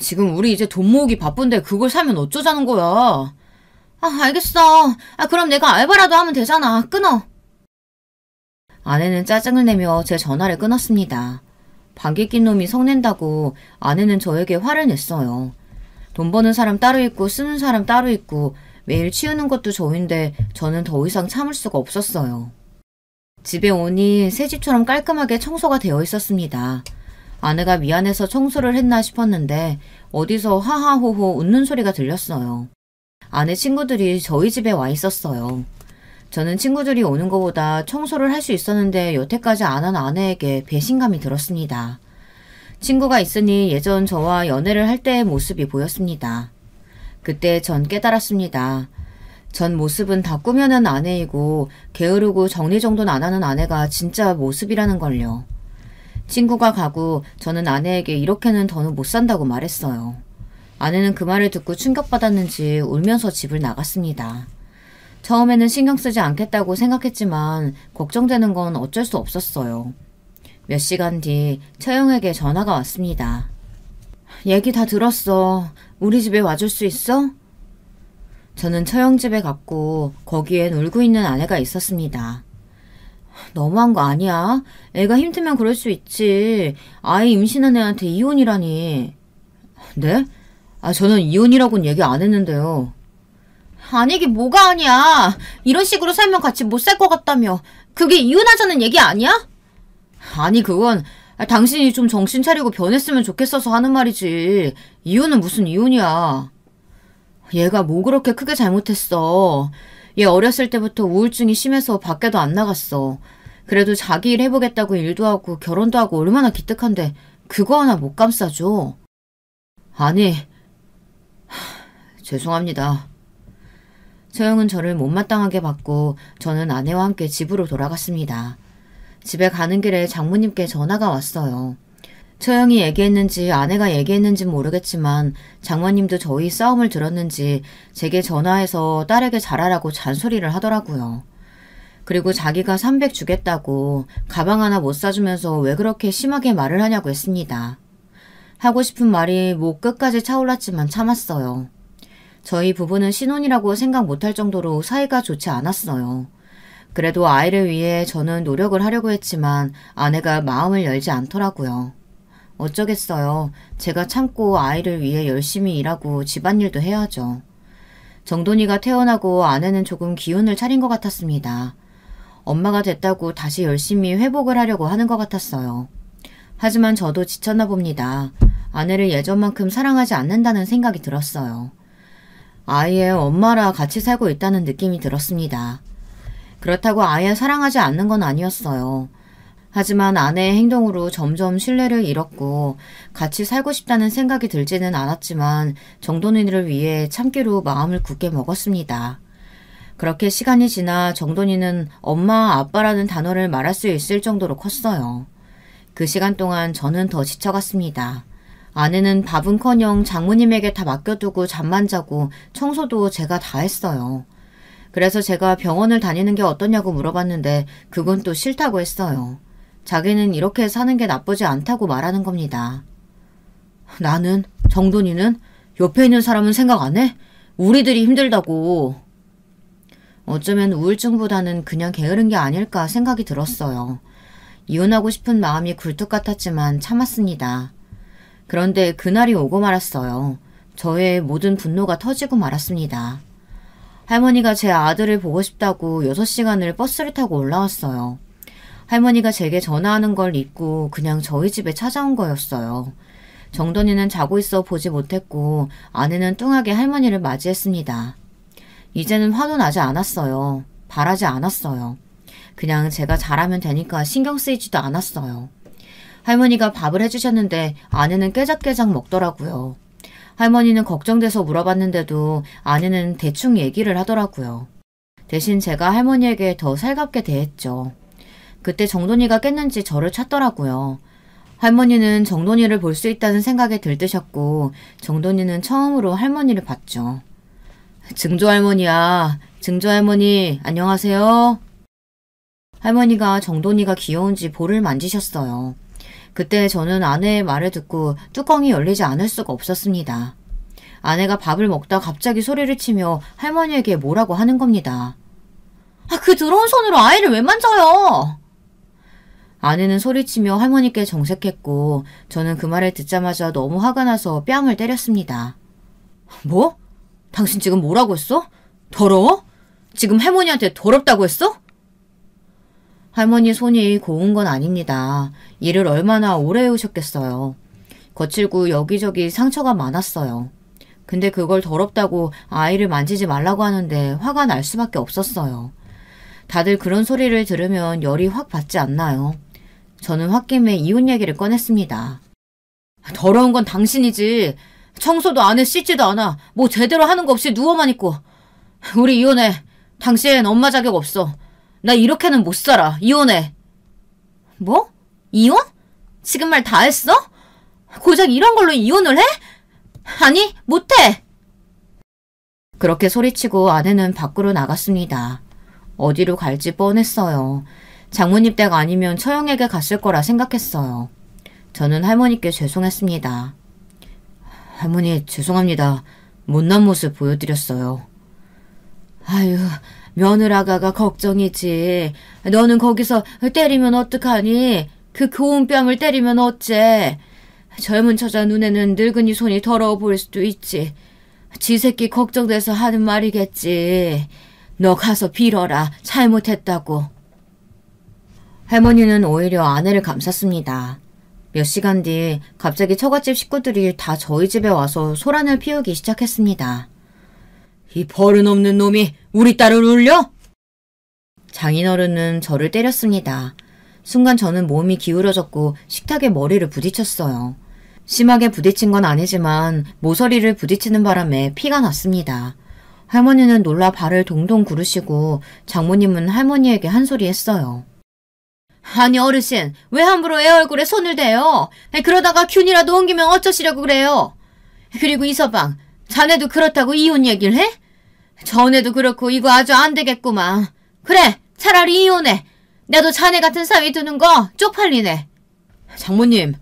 지금 우리 이제 돈 모으기 바쁜데 그걸 사면 어쩌자는 거야. 알겠어. 그럼 내가 알바라도 하면 되잖아. 끊어. 아내는 짜증을 내며 제 전화를 끊었습니다. 방귀 낀 놈이 성낸다고 아내는 저에게 화를 냈어요. 돈 버는 사람 따로 있고 쓰는 사람 따로 있고 매일 치우는 것도 저인데 저는 더 이상 참을 수가 없었어요. 집에 오니 새 집처럼 깔끔하게 청소가 되어 있었습니다. 아내가 미안해서 청소를 했나 싶었는데 어디서 하하호호 웃는 소리가 들렸어요. 아내 친구들이 저희 집에 와 있었어요. 저는 친구들이 오는 것보다 청소를 할 수 있었는데 여태까지 안 한 아내에게 배신감이 들었습니다. 친구가 있으니 예전 저와 연애를 할 때의 모습이 보였습니다. 그때 전 깨달았습니다. 전 모습은 다 꾸며낸 아내이고 게으르고 정리정돈 안 하는 아내가 진짜 모습이라는 걸요. 친구가 가고 저는 아내에게 이렇게는 더는 못 산다고 말했어요. 아내는 그 말을 듣고 충격받았는지 울면서 집을 나갔습니다. 처음에는 신경 쓰지 않겠다고 생각했지만 걱정되는 건 어쩔 수 없었어요. 몇 시간 뒤 처형에게 전화가 왔습니다. 얘기 다 들었어. 우리 집에 와줄 수 있어? 저는 처형 집에 갔고 거기엔 울고 있는 아내가 있었습니다. 너무한 거 아니야? 애가 힘들면 그럴 수 있지. 아이 임신한 애한테 이혼이라니. 네? 저는 이혼이라고는 얘기 안 했는데요. 아니긴 뭐가 아니야. 이런 식으로 살면 같이 못 살 것 같다며. 그게 이혼하자는 얘기 아니야? 아니 그건 당신이 좀 정신 차리고 변했으면 좋겠어서 하는 말이지. 이혼은 무슨 이혼이야. 얘가 뭐 그렇게 크게 잘못했어. 얘 어렸을 때부터 우울증이 심해서 밖에도 안 나갔어. 그래도 자기 일 해보겠다고 일도 하고 결혼도 하고 얼마나 기특한데 그거 하나 못 감싸줘. 아니, 죄송합니다. 처형은 저를 못마땅하게 받고 저는 아내와 함께 집으로 돌아갔습니다. 집에 가는 길에 장모님께 전화가 왔어요. 처형이 얘기했는지 아내가 얘기했는지 모르겠지만 장모님도 저희 싸움을 들었는지 제게 전화해서 딸에게 잘하라고 잔소리를 하더라고요. 그리고 자기가 300 주겠다고 가방 하나 못 사주면서 왜 그렇게 심하게 말을 하냐고 했습니다. 하고 싶은 말이 목 끝까지 차올랐지만 참았어요. 저희 부부는 신혼이라고 생각 못할 정도로 사이가 좋지 않았어요. 그래도 아이를 위해 저는 노력을 하려고 했지만 아내가 마음을 열지 않더라고요. 어쩌겠어요. 제가 참고 아이를 위해 열심히 일하고 집안일도 해야죠. 정돈이가 태어나고 아내는 조금 기운을 차린 것 같았습니다. 엄마가 됐다고 다시 열심히 회복을 하려고 하는 것 같았어요. 하지만 저도 지쳤나 봅니다. 아내를 예전만큼 사랑하지 않는다는 생각이 들었어요. 아이의 엄마라 같이 살고 있다는 느낌이 들었습니다. 그렇다고 아예 사랑하지 않는 건 아니었어요. 하지만 아내의 행동으로 점점 신뢰를 잃었고 같이 살고 싶다는 생각이 들지는 않았지만 정돈이를 위해 참기로 마음을 굳게 먹었습니다. 그렇게 시간이 지나 정돈이는 엄마, 아빠라는 단어를 말할 수 있을 정도로 컸어요. 그 시간 동안 저는 더 지쳐갔습니다. 아내는 밥은커녕 장모님에게 다 맡겨두고 잠만 자고 청소도 제가 다 했어요. 그래서 제가 병원을 다니는 게 어떠냐고 물어봤는데 그건 또 싫다고 했어요. 자기는 이렇게 사는 게 나쁘지 않다고 말하는 겁니다. 나는? 정돈이는? 옆에 있는 사람은 생각 안 해? 우리들이 힘들다고. 어쩌면 우울증보다는 그냥 게으른 게 아닐까 생각이 들었어요. 이혼하고 싶은 마음이 굴뚝 같았지만 참았습니다. 그런데 그날이 오고 말았어요. 저의 모든 분노가 터지고 말았습니다. 할머니가 제 아들을 보고 싶다고 6시간을 버스를 타고 올라왔어요. 할머니가 제게 전화하는 걸 잊고 그냥 저희 집에 찾아온 거였어요. 정돈이는 자고 있어 보지 못했고 아내는 뚱하게 할머니를 맞이했습니다. 이제는 화도 나지 않았어요. 바라지 않았어요. 그냥 제가 잘하면 되니까 신경 쓰이지도 않았어요. 할머니가 밥을 해주셨는데 아내는 깨작깨작 먹더라고요. 할머니는 걱정돼서 물어봤는데도 아내는 대충 얘기를 하더라고요. 대신 제가 할머니에게 더 살갑게 대했죠. 그때 정돈이가 깼는지 저를 찾더라고요. 할머니는 정돈이를 볼 수 있다는 생각에 들뜨셨고 정돈이는 처음으로 할머니를 봤죠. 증조할머니야. 증조할머니 안녕하세요. 할머니가 정돈이가 귀여운지 볼을 만지셨어요. 그때 저는 아내의 말을 듣고 뚜껑이 열리지 않을 수가 없었습니다. 아내가 밥을 먹다 갑자기 소리를 치며 할머니에게 뭐라고 하는 겁니다. 그 더러운 손으로 아이를 왜 만져요? 아내는 소리치며 할머니께 정색했고 저는 그 말을 듣자마자 너무 화가 나서 뺨을 때렸습니다. 뭐? 당신 지금 뭐라고 했어? 더러워? 지금 할머니한테 더럽다고 했어? 할머니 손이 고운 건 아닙니다. 일을 얼마나 오래 해오셨겠어요. 거칠고 여기저기 상처가 많았어요. 근데 그걸 더럽다고 아이를 만지지 말라고 하는데 화가 날 수밖에 없었어요. 다들 그런 소리를 들으면 열이 확 받지 않나요? 저는 홧김에 이혼 얘기를 꺼냈습니다. 더러운 건 당신이지. 청소도 안 해, 씻지도 않아. 뭐 제대로 하는 거 없이 누워만 있고. 우리 이혼해. 당신 엄마 자격 없어. 나 이렇게는 못 살아. 이혼해. 뭐? 이혼? 지금 말 다 했어? 고작 이런 걸로 이혼을 해? 아니, 못해. 그렇게 소리치고 아내는 밖으로 나갔습니다. 어디로 갈지 뻔했어요. 장모님 댁 아니면 처형에게 갔을 거라 생각했어요. 저는 할머니께 죄송했습니다. 할머니 죄송합니다. 못난 모습 보여드렸어요. 아유, 며느라가가 걱정이지. 너는 거기서 때리면 어떡하니? 그 고운 뺨을 때리면 어째? 젊은 처자 눈에는 늙은이 손이 더러워 보일 수도 있지. 지 새끼 걱정돼서 하는 말이겠지. 너 가서 빌어라. 잘못했다고. 할머니는 오히려 아내를 감쌌습니다. 몇 시간 뒤 갑자기 처갓집 식구들이 다 저희 집에 와서 소란을 피우기 시작했습니다. 이 버릇없는 놈이 우리 딸을 울려? 장인어른은 저를 때렸습니다. 순간 저는 몸이 기울어졌고 식탁에 머리를 부딪혔어요. 심하게 부딪힌 건 아니지만 모서리를 부딪히는 바람에 피가 났습니다. 할머니는 놀라 발을 동동 구르시고 장모님은 할머니에게 한 소리 했어요. 아니 어르신, 왜 함부로 애 얼굴에 손을 대요? 그러다가 균이라도 옮기면 어쩌시려고 그래요? 그리고 이서방, 자네도 그렇다고 이혼 얘기를 해? 전에도 그렇고 이거 아주 안 되겠구만. 그래, 차라리 이혼해. 나도 자네 같은 사위 두는 거 쪽팔리네. 장모님,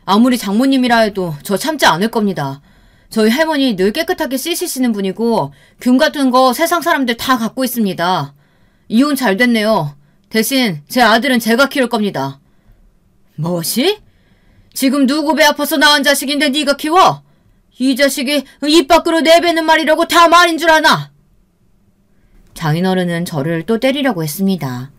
아무리 장모님이라 해도 저 참지 않을 겁니다. 저희 할머니 늘 깨끗하게 씻으시는 분이고 균 같은 거 세상 사람들 다 갖고 있습니다. 이혼 잘 됐네요. 대신 제 아들은 제가 키울 겁니다. 뭐시? 지금 누구 배 아파서 낳은 자식인데 네가 키워? 이 자식이 입 밖으로 내뱉는 말이라고 다 말인 줄 아나? 장인어른은 저를 또 때리려고 했습니다.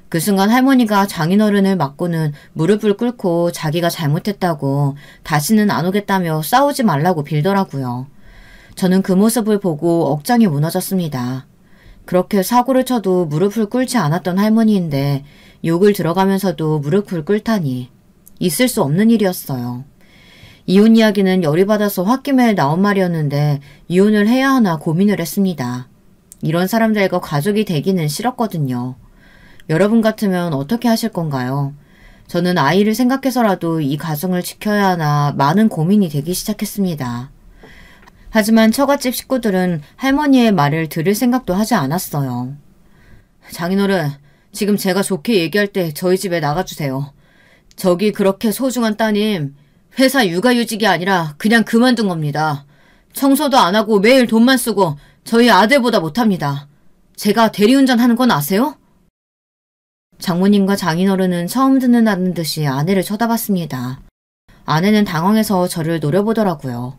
그 순간 할머니가 장인어른을 맞고는 무릎을 꿇고 자기가 잘못했다고 다시는 안 오겠다며 싸우지 말라고 빌더라고요. 저는 그 모습을 보고 억장이 무너졌습니다. 그렇게 사고를 쳐도 무릎을 꿇지 않았던 할머니인데 욕을 들어가면서도 무릎을 꿇다니 있을 수 없는 일이었어요. 이혼 이야기는 열이 받아서 홧김에 나온 말이었는데 이혼을 해야 하나 고민을 했습니다. 이런 사람들과 가족이 되기는 싫었거든요. 여러분 같으면 어떻게 하실 건가요? 저는 아이를 생각해서라도 이 가정을 지켜야 하나 많은 고민이 되기 시작했습니다. 하지만 처갓집 식구들은 할머니의 말을 들을 생각도 하지 않았어요. 장인어른, 지금 제가 좋게 얘기할 때 저희 집에 나가주세요. 저기 그렇게 소중한 따님, 회사 육아휴직이 아니라 그냥 그만둔 겁니다. 청소도 안 하고 매일 돈만 쓰고 저희 아들보다 못합니다. 제가 대리운전 하는 건 아세요? 장모님과 장인어른은 처음 듣는다는 듯이 아내를 쳐다봤습니다. 아내는 당황해서 저를 노려보더라고요.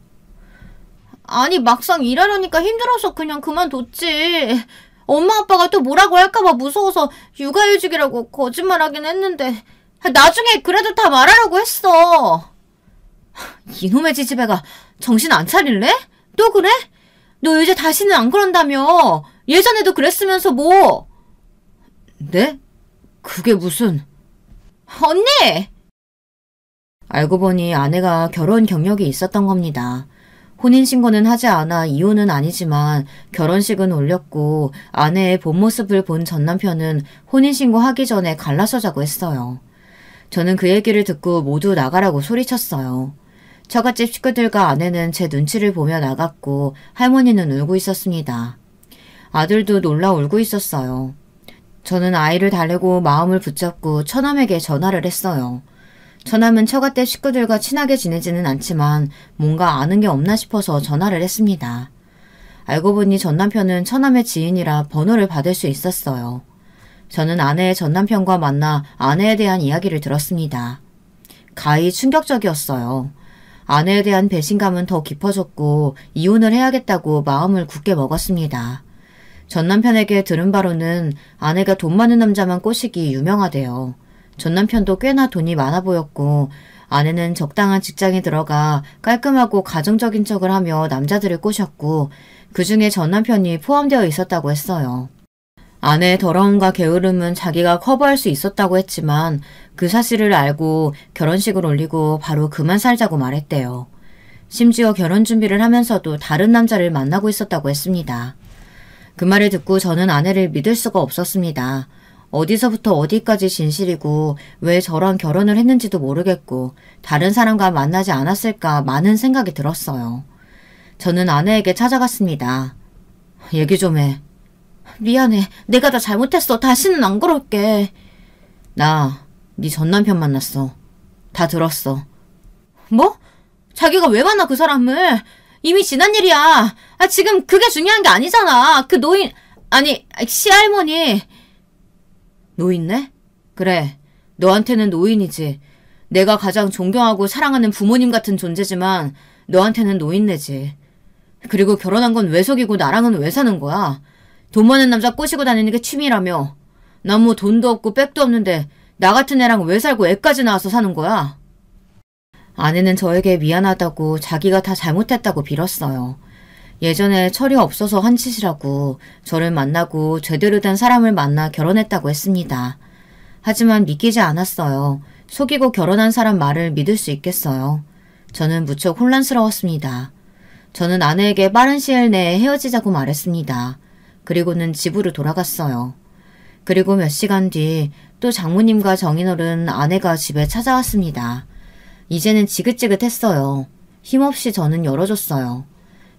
아니 막상 일하려니까 힘들어서 그냥 그만뒀지. 엄마 아빠가 또 뭐라고 할까봐 무서워서 육아휴직이라고 거짓말하긴 했는데 나중에 그래도 다 말하라고 했어. 이놈의 지지배가 정신 안 차릴래? 또 그래? 너 이제 다시는 안 그런다며. 예전에도 그랬으면서 뭐. 네? 그게 무슨... 언니! 알고 보니 아내가 결혼 경력이 있었던 겁니다. 혼인신고는 하지 않아 이혼은 아니지만 결혼식은 올렸고 아내의 본 모습을 본 전남편은 혼인신고하기 전에 갈라서자고 했어요. 저는 그 얘기를 듣고 모두 나가라고 소리쳤어요. 처갓집 식구들과 아내는 제 눈치를 보며 나갔고 할머니는 울고 있었습니다. 아들도 놀라 울고 있었어요. 저는 아이를 달래고 마음을 붙잡고 처남에게 전화를 했어요. 처남은 처갓집 식구들과 친하게 지내지는 않지만 뭔가 아는 게 없나 싶어서 전화를 했습니다. 알고 보니 전남편은 처남의 지인이라 번호를 받을 수 있었어요. 저는 아내의 전남편과 만나 아내에 대한 이야기를 들었습니다. 가히 충격적이었어요. 아내에 대한 배신감은 더 깊어졌고 이혼을 해야겠다고 마음을 굳게 먹었습니다. 전남편에게 들은 바로는 아내가 돈 많은 남자만 꼬시기 유명하대요. 전남편도 꽤나 돈이 많아 보였고 아내는 적당한 직장에 들어가 깔끔하고 가정적인 척을 하며 남자들을 꼬셨고 그중에 전남편이 포함되어 있었다고 했어요. 아내의 더러움과 게으름은 자기가 커버할 수 있었다고 했지만 그 사실을 알고 결혼식을 올리고 바로 그만 살자고 말했대요. 심지어 결혼 준비를 하면서도 다른 남자를 만나고 있었다고 했습니다. 그 말을 듣고 저는 아내를 믿을 수가 없었습니다. 어디서부터 어디까지 진실이고 왜 저랑 결혼을 했는지도 모르겠고 다른 사람과 만나지 않았을까 많은 생각이 들었어요. 저는 아내에게 찾아갔습니다. 얘기 좀 해. 미안해. 내가 다 잘못했어. 다시는 안 그럴게. 나 네 전남편 만났어. 다 들었어. 뭐? 자기가 왜 만나 그 사람을? 이미 지난 일이야. 지금 그게 중요한 게 아니잖아. 그 노인... 아니 시할머니... 노인네? 그래. 너한테는 노인이지. 내가 가장 존경하고 사랑하는 부모님 같은 존재지만 너한테는 노인네지. 그리고 결혼한 건 왜 속이고 나랑은 왜 사는 거야? 돈 많은 남자 꼬시고 다니는 게 취미라며. 난 뭐 돈도 없고 백도 없는데 나 같은 애랑 왜 살고 애까지 낳아서 사는 거야? 아내는 저에게 미안하다고 자기가 다 잘못했다고 빌었어요. 예전에 철이 없어서 한 짓이라고 저를 만나고 제대로 된 사람을 만나 결혼했다고 했습니다. 하지만 믿기지 않았어요. 속이고 결혼한 사람 말을 믿을 수 있겠어요. 저는 무척 혼란스러웠습니다. 저는 아내에게 빠른 시일 내에 헤어지자고 말했습니다. 그리고는 집으로 돌아갔어요. 그리고 몇 시간 뒤 또 장모님과 정인어른 아내가 집에 찾아왔습니다. 이제는 지긋지긋했어요. 힘없이 저는 열어줬어요.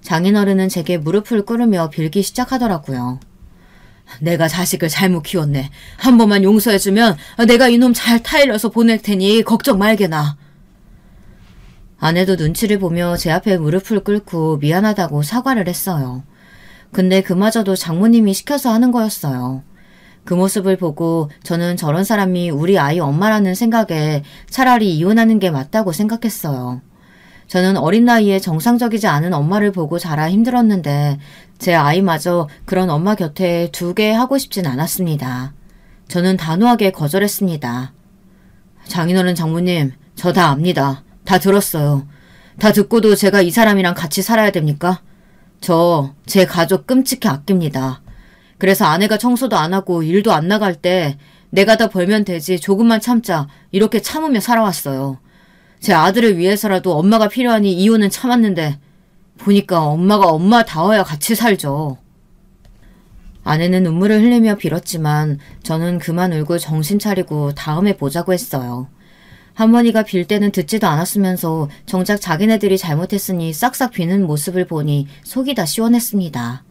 장인어른은 제게 무릎을 꿇으며 빌기 시작하더라고요. 내가 자식을 잘못 키웠네. 한 번만 용서해주면 내가 이놈 잘 타일러서 보낼 테니 걱정 말게나. 아내도 눈치를 보며 제 앞에 무릎을 꿇고 미안하다고 사과를 했어요. 근데 그마저도 장모님이 시켜서 하는 거였어요. 그 모습을 보고 저는 저런 사람이 우리 아이 엄마라는 생각에 차라리 이혼하는 게 맞다고 생각했어요. 저는 어린 나이에 정상적이지 않은 엄마를 보고 자라 힘들었는데 제 아이마저 그런 엄마 곁에 두게 하고 싶진 않았습니다. 저는 단호하게 거절했습니다. 장인어른 장모님, 저 다 압니다. 다 들었어요. 다 듣고도 제가 이 사람이랑 같이 살아야 됩니까? 저 제 가족 끔찍히 아낍니다. 그래서 아내가 청소도 안 하고 일도 안 나갈 때 내가 다 벌면 되지 조금만 참자 이렇게 참으며 살아왔어요. 제 아들을 위해서라도 엄마가 필요하니 이혼은 참았는데 보니까 엄마가 엄마다워야 같이 살죠. 아내는 눈물을 흘리며 빌었지만 저는 그만 울고 정신 차리고 다음에 보자고 했어요. 할머니가 빌 때는 듣지도 않았으면서 정작 자기네들이 잘못했으니 싹싹 비는 모습을 보니 속이 다 시원했습니다.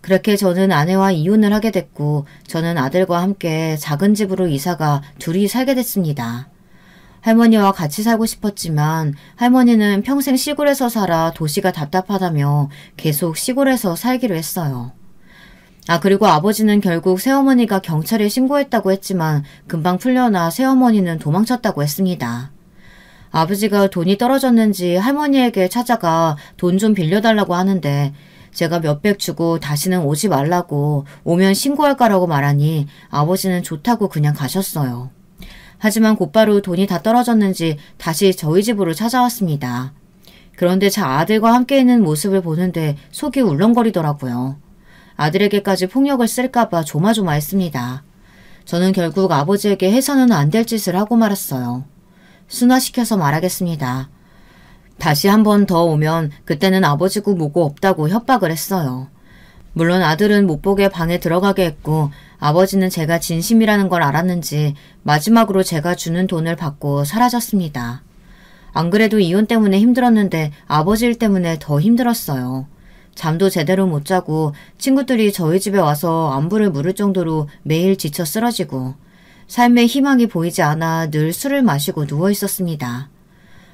그렇게 저는 아내와 이혼을 하게 됐고 저는 아들과 함께 작은 집으로 이사가 둘이 살게 됐습니다. 할머니와 같이 살고 싶었지만 할머니는 평생 시골에서 살아 도시가 답답하다며 계속 시골에서 살기로 했어요. 그리고 아버지는 결국 새어머니가 경찰에 신고했다고 했지만 금방 풀려나 새어머니는 도망쳤다고 했습니다. 아버지가 돈이 떨어졌는지 할머니에게 찾아가 돈 좀 빌려달라고 하는데 제가 몇백 주고 다시는 오지 말라고 오면 신고할까라고 말하니 아버지는 좋다고 그냥 가셨어요. 하지만 곧바로 돈이 다 떨어졌는지 다시 저희 집으로 찾아왔습니다. 그런데 제 아들과 함께 있는 모습을 보는데 속이 울렁거리더라고요. 아들에게까지 폭력을 쓸까봐 조마조마했습니다. 저는 결국 아버지에게 해서는 안 될 짓을 하고 말았어요. 순화시켜서 말하겠습니다. 다시 한 번 더 오면 그때는 아버지고 뭐고 없다고 협박을 했어요. 물론 아들은 못 보게 방에 들어가게 했고 아버지는 제가 진심이라는 걸 알았는지 마지막으로 제가 주는 돈을 받고 사라졌습니다. 안 그래도 이혼 때문에 힘들었는데 아버지 일 때문에 더 힘들었어요. 잠도 제대로 못 자고 친구들이 저희 집에 와서 안부를 물을 정도로 매일 지쳐 쓰러지고 삶에 희망이 보이지 않아 늘 술을 마시고 누워 있었습니다.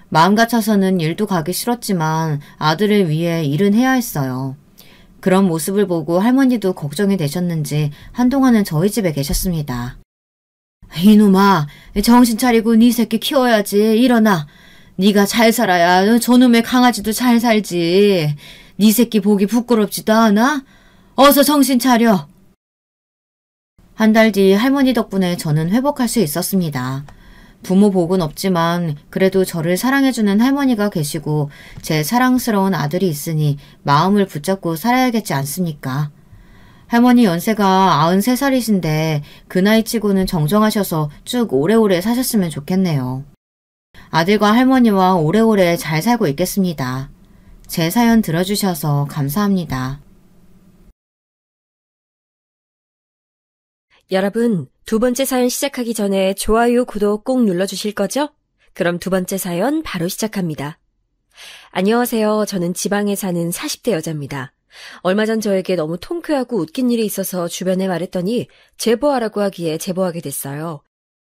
마음 같아서는 일도 가기 싫었지만 아들을 위해 일은 해야 했어요. 그런 모습을 보고 할머니도 걱정이 되셨는지 한동안은 저희 집에 계셨습니다. 이놈아, 정신 차리고 네 새끼 키워야지. 일어나. 네가 잘 살아야 저놈의 강아지도 잘 살지. 네 새끼 보기 부끄럽지도 않아? 어서 정신 차려. 한 달 뒤 할머니 덕분에 저는 회복할 수 있었습니다. 부모 복은 없지만 그래도 저를 사랑해주는 할머니가 계시고 제 사랑스러운 아들이 있으니 마음을 붙잡고 살아야겠지 않습니까? 할머니 연세가 93살이신데 그 나이치고는 정정하셔서 쭉 오래오래 사셨으면 좋겠네요. 아들과 할머니와 오래오래 잘 살고 있겠습니다. 제 사연 들어주셔서 감사합니다. 여러분, 두 번째 사연 시작하기 전에 좋아요, 구독 꼭 눌러주실 거죠? 그럼 두 번째 사연 바로 시작합니다. 안녕하세요. 저는 지방에 사는 40대 여자입니다. 얼마 전 저에게 너무 통쾌하고 웃긴 일이 있어서 주변에 말했더니 제보하라고 하기에 제보하게 됐어요.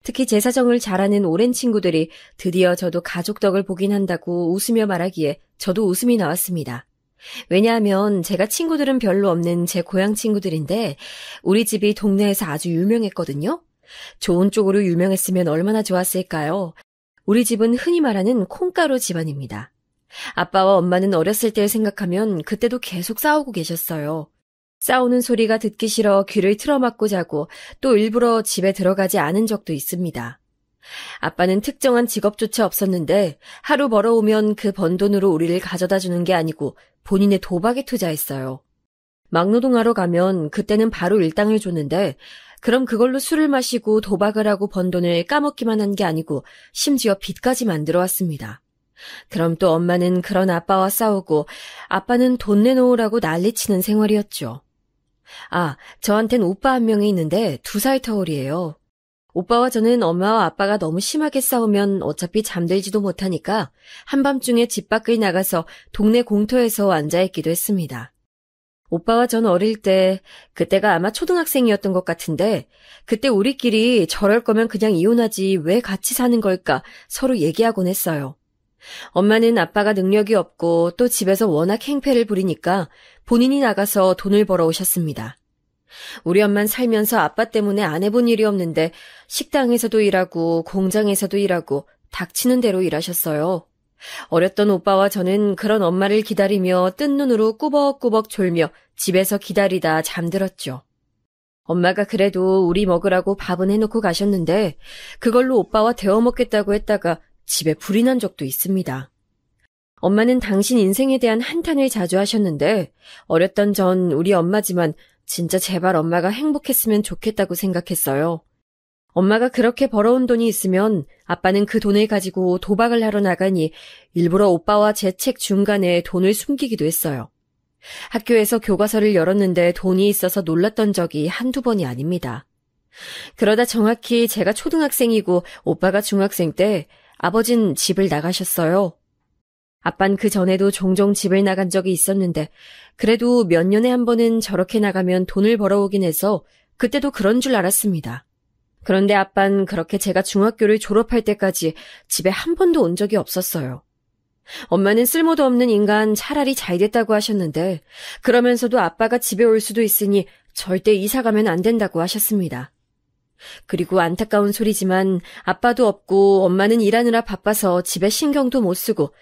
특히 제 사정을 잘 아는 오랜 친구들이 드디어 저도 가족 덕을 보긴 한다고 웃으며 말하기에 저도 웃음이 나왔습니다. 왜냐하면 제가 친구들은 별로 없는 제 고향 친구들인데 우리 집이 동네에서 아주 유명했거든요. 좋은 쪽으로 유명했으면 얼마나 좋았을까요? 우리 집은 흔히 말하는 콩가루 집안입니다. 아빠와 엄마는 어렸을 때를 생각하면 그때도 계속 싸우고 계셨어요. 싸우는 소리가 듣기 싫어 귀를 틀어막고 자고 또 일부러 집에 들어가지 않은 적도 있습니다. 아빠는 특정한 직업조차 없었는데 하루 벌어오면 그 번 돈으로 우리를 가져다 주는 게 아니고 본인의 도박에 투자했어요. 막노동하러 가면 그때는 바로 일당을 줬는데 그럼 그걸로 술을 마시고 도박을 하고 번 돈을 까먹기만 한 게 아니고 심지어 빚까지 만들어 왔습니다. 그럼 또 엄마는 그런 아빠와 싸우고 아빠는 돈 내놓으라고 난리치는 생활이었죠. 저한텐 오빠 한 명이 있는데 2살 터울이에요. 오빠와 저는 엄마와 아빠가 너무 심하게 싸우면 어차피 잠들지도 못하니까 한밤중에 집 밖을 나가서 동네 공터에서 앉아있기도 했습니다. 오빠와 전 어릴 때, 그때가 아마 초등학생이었던 것 같은데 그때 우리끼리 저럴 거면 그냥 이혼하지 왜 같이 사는 걸까 서로 얘기하곤 했어요. 엄마는 아빠가 능력이 없고 또 집에서 워낙 행패를 부리니까 본인이 나가서 돈을 벌어 오셨습니다. 우리 엄만 살면서 아빠 때문에 안 해본 일이 없는데 식당에서도 일하고 공장에서도 일하고 닥치는 대로 일하셨어요. 어렸던 오빠와 저는 그런 엄마를 기다리며 뜬 눈으로 꾸벅꾸벅 졸며 집에서 기다리다 잠들었죠. 엄마가 그래도 우리 먹으라고 밥은 해놓고 가셨는데 그걸로 오빠와 데워 먹겠다고 했다가 집에 불이 난 적도 있습니다. 엄마는 당신 인생에 대한 한탄을 자주 하셨는데 어렸던 전 우리 엄마지만 진짜 제발 엄마가 행복했으면 좋겠다고 생각했어요. 엄마가 그렇게 벌어온 돈이 있으면 아빠는 그 돈을 가지고 도박을 하러 나가니 일부러 오빠와 제 책 중간에 돈을 숨기기도 했어요. 학교에서 교과서를 열었는데 돈이 있어서 놀랐던 적이 한두 번이 아닙니다. 그러다 정확히 제가 초등학생이고 오빠가 중학생 때 아버진 집을 나가셨어요. 아빤 그 전에도 종종 집을 나간 적이 있었는데 그래도 몇 년에 한 번은 저렇게 나가면 돈을 벌어오긴 해서 그때도 그런 줄 알았습니다. 그런데 아빤 그렇게 제가 중학교를 졸업할 때까지 집에 한 번도 온 적이 없었어요. 엄마는 쓸모도 없는 인간 차라리 잘 됐다고 하셨는데 그러면서도 아빠가 집에 올 수도 있으니 절대 이사 가면 안 된다고 하셨습니다. 그리고 안타까운 소리지만 아빠도 없고 엄마는 일하느라 바빠서 집에 신경도 못 쓰고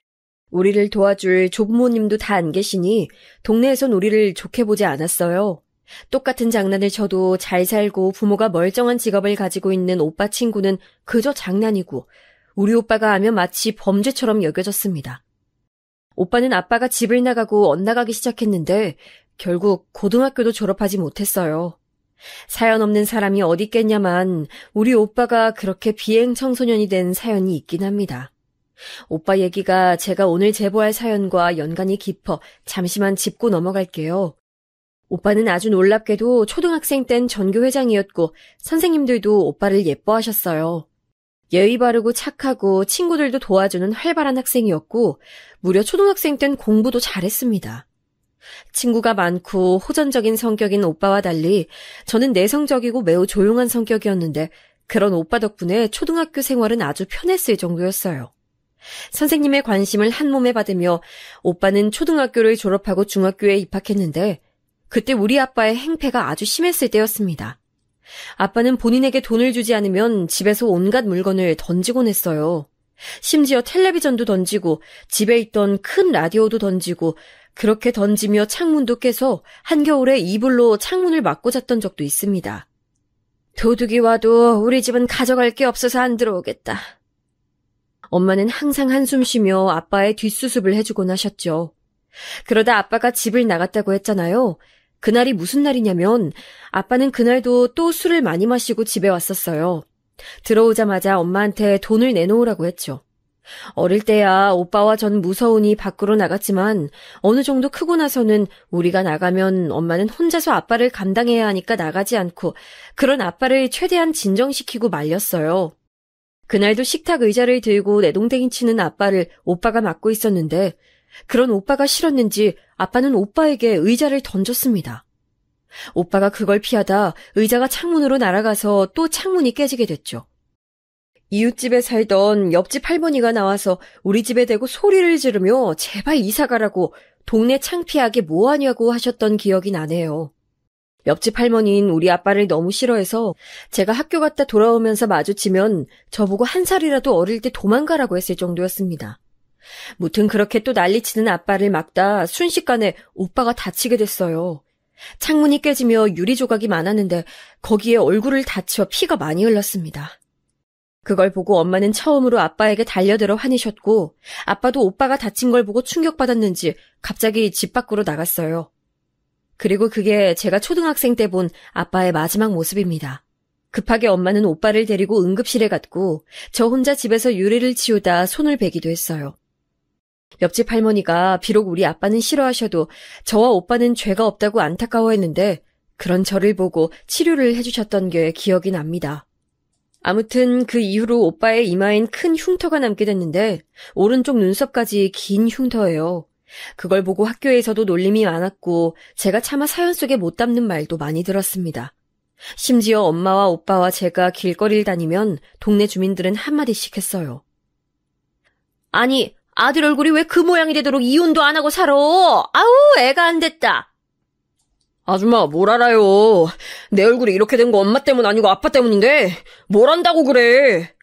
우리를 도와줄 조부모님도 다 안 계시니 동네에선 우리를 좋게 보지 않았어요. 똑같은 장난을 쳐도 잘 살고 부모가 멀쩡한 직업을 가지고 있는 오빠 친구는 그저 장난이고 우리 오빠가 하면 마치 범죄처럼 여겨졌습니다. 오빠는 아빠가 집을 나가고 엇나가기 시작했는데 결국 고등학교도 졸업하지 못했어요. 사연 없는 사람이 어디 있겠냐만 우리 오빠가 그렇게 비행 청소년이 된 사연이 있긴 합니다. 오빠 얘기가 제가 오늘 제보할 사연과 연관이 깊어 잠시만 짚고 넘어갈게요. 오빠는 아주 놀랍게도 초등학생 땐 전교회장이었고 선생님들도 오빠를 예뻐하셨어요. 예의 바르고 착하고 친구들도 도와주는 활발한 학생이었고 무려 초등학생 땐 공부도 잘했습니다. 친구가 많고 호전적인 성격인 오빠와 달리 저는 내성적이고 매우 조용한 성격이었는데 그런 오빠 덕분에 초등학교 생활은 아주 편했을 정도였어요. 선생님의 관심을 한 몸에 받으며 오빠는 초등학교를 졸업하고 중학교에 입학했는데 그때 우리 아빠의 행패가 아주 심했을 때였습니다. 아빠는 본인에게 돈을 주지 않으면 집에서 온갖 물건을 던지곤 했어요. 심지어 텔레비전도 던지고 집에 있던 큰 라디오도 던지고 그렇게 던지며 창문도 깨서 한겨울에 이불로 창문을 막고 잤던 적도 있습니다. 도둑이 와도 우리 집은 가져갈 게 없어서 안 들어오겠다. 엄마는 항상 한숨 쉬며 아빠의 뒷수습을 해주곤 하셨죠. 그러다 아빠가 집을 나갔다고 했잖아요. 그날이 무슨 날이냐면 아빠는 그날도 또 술을 많이 마시고 집에 왔었어요. 들어오자마자 엄마한테 돈을 내놓으라고 했죠. 어릴 때야 오빠와 전 무서우니 밖으로 나갔지만 어느 정도 크고 나서는 우리가 나가면 엄마는 혼자서 아빠를 감당해야 하니까 나가지 않고 그런 아빠를 최대한 진정시키고 말렸어요. 그날도 식탁 의자를 들고 내동댕이 치는 아빠를 오빠가 맡고 있었는데 그런 오빠가 싫었는지 아빠는 오빠에게 의자를 던졌습니다. 오빠가 그걸 피하다 의자가 창문으로 날아가서 또 창문이 깨지게 됐죠. 이웃집에 살던 옆집 할머니가 나와서 우리 집에 대고 소리를 지르며 제발 이사가라고 동네 창피하게 뭐하냐고 하셨던 기억이 나네요. 옆집 할머니는 우리 아빠를 너무 싫어해서 제가 학교 갔다 돌아오면서 마주치면 저보고 한 살이라도 어릴 때 도망가라고 했을 정도였습니다. 무튼 그렇게 또 난리치는 아빠를 막다 순식간에 오빠가 다치게 됐어요. 창문이 깨지며 유리 조각이 많았는데 거기에 얼굴을 다쳐 피가 많이 흘렀습니다. 그걸 보고 엄마는 처음으로 아빠에게 달려들어 화내셨고 아빠도 오빠가 다친 걸 보고 충격받았는지 갑자기 집 밖으로 나갔어요. 그리고 그게 제가 초등학생 때 본 아빠의 마지막 모습입니다. 급하게 엄마는 오빠를 데리고 응급실에 갔고 저 혼자 집에서 유리를 치우다 손을 베기도 했어요. 옆집 할머니가 비록 우리 아빠는 싫어하셔도 저와 오빠는 죄가 없다고 안타까워했는데 그런 저를 보고 치료를 해주셨던 게 기억이 납니다. 아무튼 그 이후로 오빠의 이마엔 큰 흉터가 남게 됐는데 오른쪽 눈썹까지 긴 흉터예요. 그걸 보고 학교에서도 놀림이 많았고 제가 차마 사연 속에 못 담는 말도 많이 들었습니다. 심지어 엄마와 오빠와 제가 길거리를 다니면 동네 주민들은 한마디씩 했어요. 아니, 아들 얼굴이 왜 그 모양이 되도록 이혼도 안 하고 살아? 아우, 애가 안 됐다. 아줌마, 뭘 알아요. 내 얼굴이 이렇게 된 거 엄마 때문 아니고 아빠 때문인데 뭘 안다고 그래.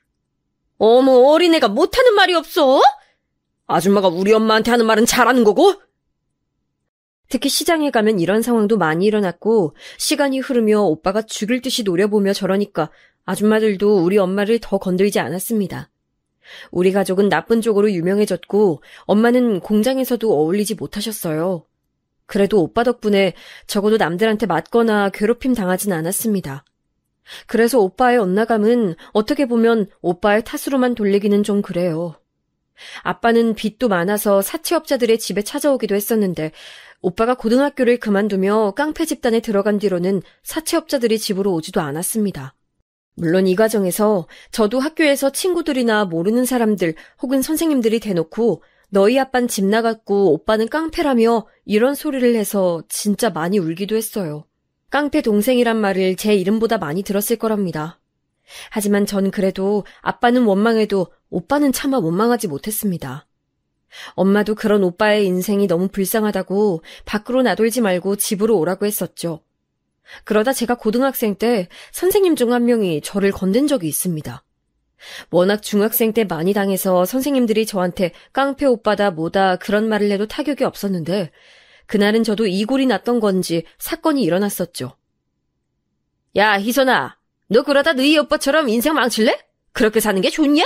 어머, 어린애가 못하는 말이 없어? 아줌마가 우리 엄마한테 하는 말은 잘하는 거고? 특히 시장에 가면 이런 상황도 많이 일어났고 시간이 흐르며 오빠가 죽을 듯이 노려보며 저러니까 아줌마들도 우리 엄마를 더 건들지 않았습니다. 우리 가족은 나쁜 쪽으로 유명해졌고 엄마는 공장에서도 어울리지 못하셨어요. 그래도 오빠 덕분에 적어도 남들한테 맞거나 괴롭힘 당하진 않았습니다. 그래서 오빠의 엇나감은 어떻게 보면 오빠의 탓으로만 돌리기는 좀 그래요. 아빠는 빚도 많아서 사채업자들의 집에 찾아오기도 했었는데 오빠가 고등학교를 그만두며 깡패 집단에 들어간 뒤로는 사채업자들이 집으로 오지도 않았습니다. 물론 이 과정에서 저도 학교에서 친구들이나 모르는 사람들 혹은 선생님들이 대놓고 너희 아빤 집 나갔고 오빠는 깡패라며 이런 소리를 해서 진짜 많이 울기도 했어요. 깡패 동생이란 말을 제 이름보다 많이 들었을 거랍니다. 하지만 전 그래도 아빠는 원망해도 오빠는 차마 원망하지 못했습니다. 엄마도 그런 오빠의 인생이 너무 불쌍하다고 밖으로 나돌지 말고 집으로 오라고 했었죠. 그러다 제가 고등학생 때 선생님 중 한 명이 저를 건든 적이 있습니다. 워낙 중학생 때 많이 당해서 선생님들이 저한테 깡패 오빠다 뭐다 그런 말을 해도 타격이 없었는데 그날은 저도 이골이 났던 건지 사건이 일어났었죠. 야, 희선아, 너 그러다 너희 오빠처럼 인생 망칠래? 그렇게 사는 게 좋냐?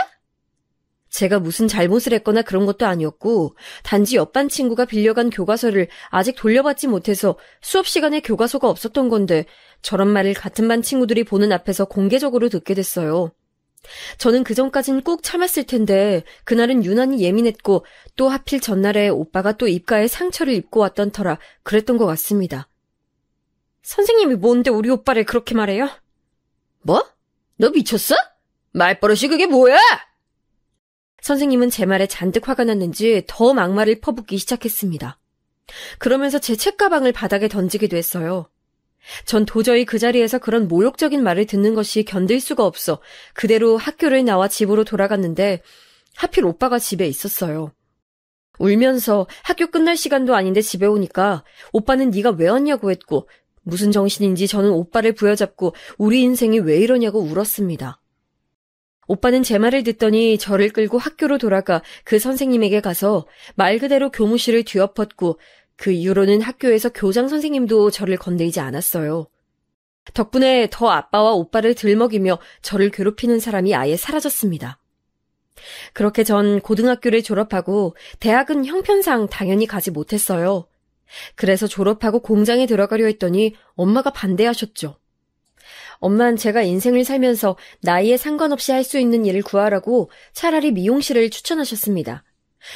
제가 무슨 잘못을 했거나 그런 것도 아니었고 단지 옆반 친구가 빌려간 교과서를 아직 돌려받지 못해서 수업 시간에 교과서가 없었던 건데 저런 말을 같은 반 친구들이 보는 앞에서 공개적으로 듣게 됐어요. 저는 그전까진 꾹 참았을 텐데 그날은 유난히 예민했고 또 하필 전날에 오빠가 또 입가에 상처를 입고 왔던 터라 그랬던 것 같습니다. 선생님이 뭔데 우리 오빠를 그렇게 말해요? 뭐? 너 미쳤어? 말버릇이 그게 뭐야? 선생님은 제 말에 잔뜩 화가 났는지 더 막말을 퍼붓기 시작했습니다. 그러면서 제 책가방을 바닥에 던지기도 했어요. 전 도저히 그 자리에서 그런 모욕적인 말을 듣는 것이 견딜 수가 없어 그대로 학교를 나와 집으로 돌아갔는데 하필 오빠가 집에 있었어요. 울면서 학교 끝날 시간도 아닌데 집에 오니까 오빠는 네가 왜 왔냐고 했고 무슨 정신인지 저는 오빠를 부여잡고 우리 인생이 왜 이러냐고 울었습니다. 오빠는 제 말을 듣더니 저를 끌고 학교로 돌아가 그 선생님에게 가서 말 그대로 교무실을 뒤엎었고 그 이후로는 학교에서 교장 선생님도 저를 건드리지 않았어요. 덕분에 더 아빠와 오빠를 들먹이며 저를 괴롭히는 사람이 아예 사라졌습니다. 그렇게 전 고등학교를 졸업하고 대학은 형편상 당연히 가지 못했어요. 그래서 졸업하고 공장에 들어가려 했더니 엄마가 반대하셨죠. 엄마는 제가 인생을 살면서 나이에 상관없이 할 수 있는 일을 구하라고 차라리 미용실을 추천하셨습니다.